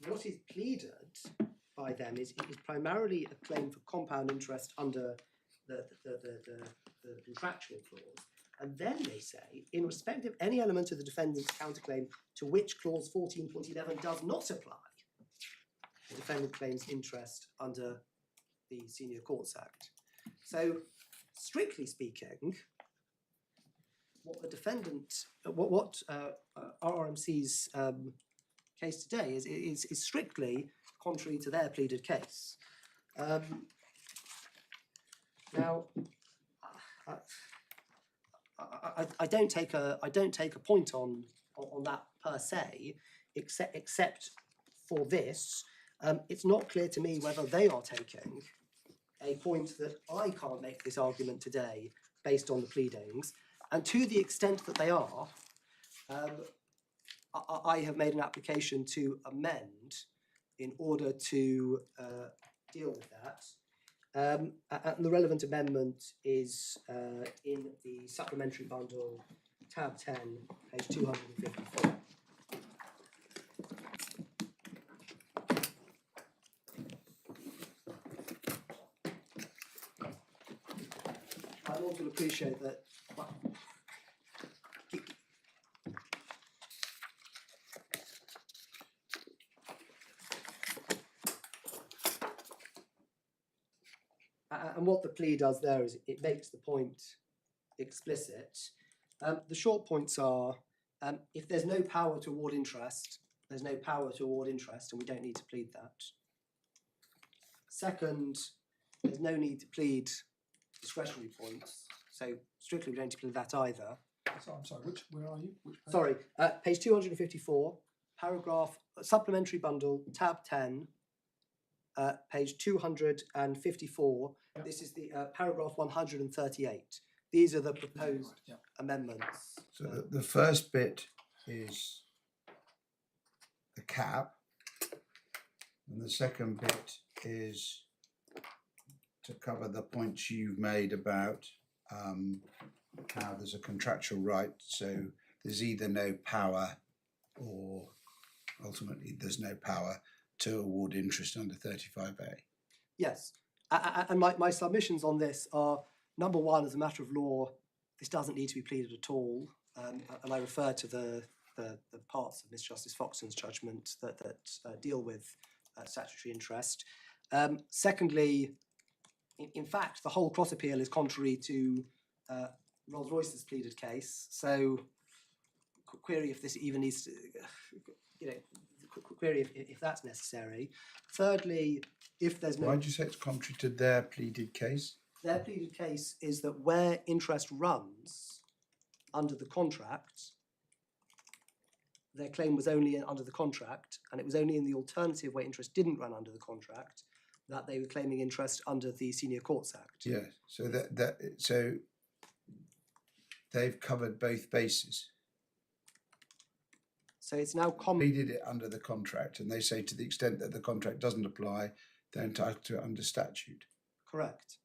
what is pleaded by them is primarily a claim for compound interest under the contractual clause. And then they say, in respect of any element of the defendant's counterclaim to which clause 14.11 does not apply, the defendant claims interest under the Senior Courts Act. So, strictly speaking, what the defendant, what RRMC's case today is strictly contrary to their pleaded case. Now, I don't take a point on that per se, except for this. It's not clear to me whether they are taking a point that I can't make this argument today based on the pleadings, and to the extent that they are, I have made an application to amend in order to deal with that. And the relevant amendment is in the supplementary bundle, tab 10, page 254. I also appreciate that, well, And what the plea does there is it makes the point explicit. The short points are, if there's no power to award interest, there's no power to award interest, and we don't need to plead that. Second, there's no need to plead discretionary points, so strictly we don't need to plead that either. So I'm sorry, where are you? Which page? Sorry, page 254, paragraph, supplementary bundle, tab 10, page 254. Yep. This is the paragraph 138. These are the proposed Right, yeah. amendments. So the first bit is the cap, and the second bit is to cover the points you've made about how there's a contractual right, so there's either no power or ultimately there's no power to award interest under 35A. Yes, and my submissions on this are, number one, as a matter of law, this doesn't need to be pleaded at all, and I refer to the parts of Ms. Justice Foxton's judgment that deal with statutory interest. Secondly, in fact, the whole cross appeal is contrary to Rolls-Royce's pleaded case, so query if this even needs to, query if that's necessary. Thirdly, if there's no... Why do you say it's contrary to their pleaded case? Their pleaded case is that where interest runs under the contract, their claim was only under the contract, and it was only in the alternative where interest didn't run under the contract that they were claiming interest under the Senior Courts Act. Yeah, so so they've covered both bases. So it's now Pleaded it under the contract, and they say to the extent that the contract doesn't apply, they're entitled to it under statute. correct.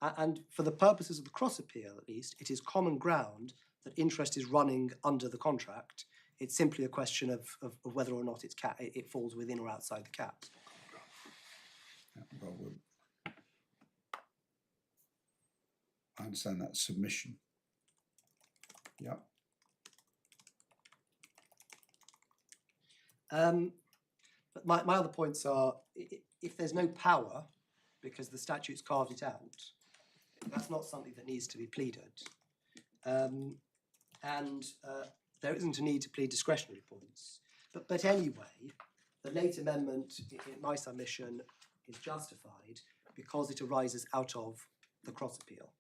And for the purposes of the cross appeal, at least, it is common ground that interest is running under the contract. It's simply a question of whether or not it falls within or outside the cap. Well, I understand that submission. Yeah. But my other points are, if there's no power, because the statute's carved it out, that's not something that needs to be pleaded. There isn't a need to plead discretionary points. But anyway, the late amendment, in my submission, is justified because it arises out of the cross appeal.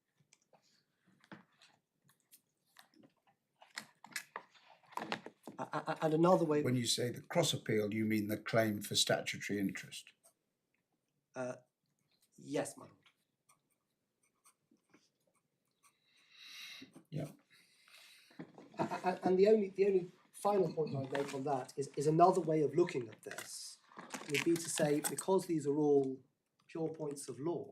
And another way... When you say the cross appeal, you mean the claim for statutory interest? Yes, my lord. Yeah. And the only final point I'd make on that is another way of looking at this would be to say, because these are all pure points of law,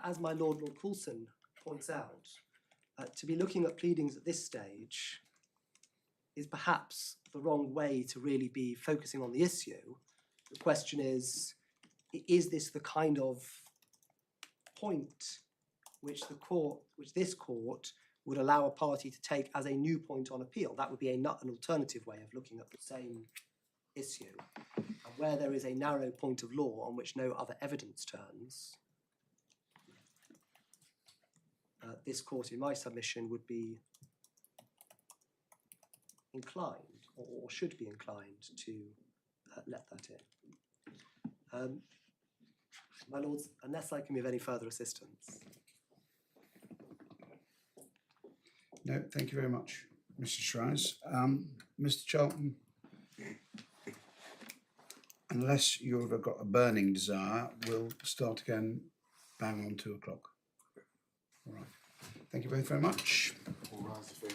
as my Lord Coulson points out, to be looking at pleadings at this stage is perhaps the wrong way to really be focusing on the issue. The question is this the kind of point which this court would allow a party to take as a new point on appeal? That would be an alternative way of looking at the same issue. And where there is a narrow point of law on which no other evidence turns, this court, in my submission, would be inclined, or should be inclined, to let that in. My lords, unless I can be of any further assistance. No, thank you very much, Mr. Shires. Mr. Charlton, unless you've got a burning desire, we'll start again bang on 2 o'clock. All right. Thank you both very much. All rise, please.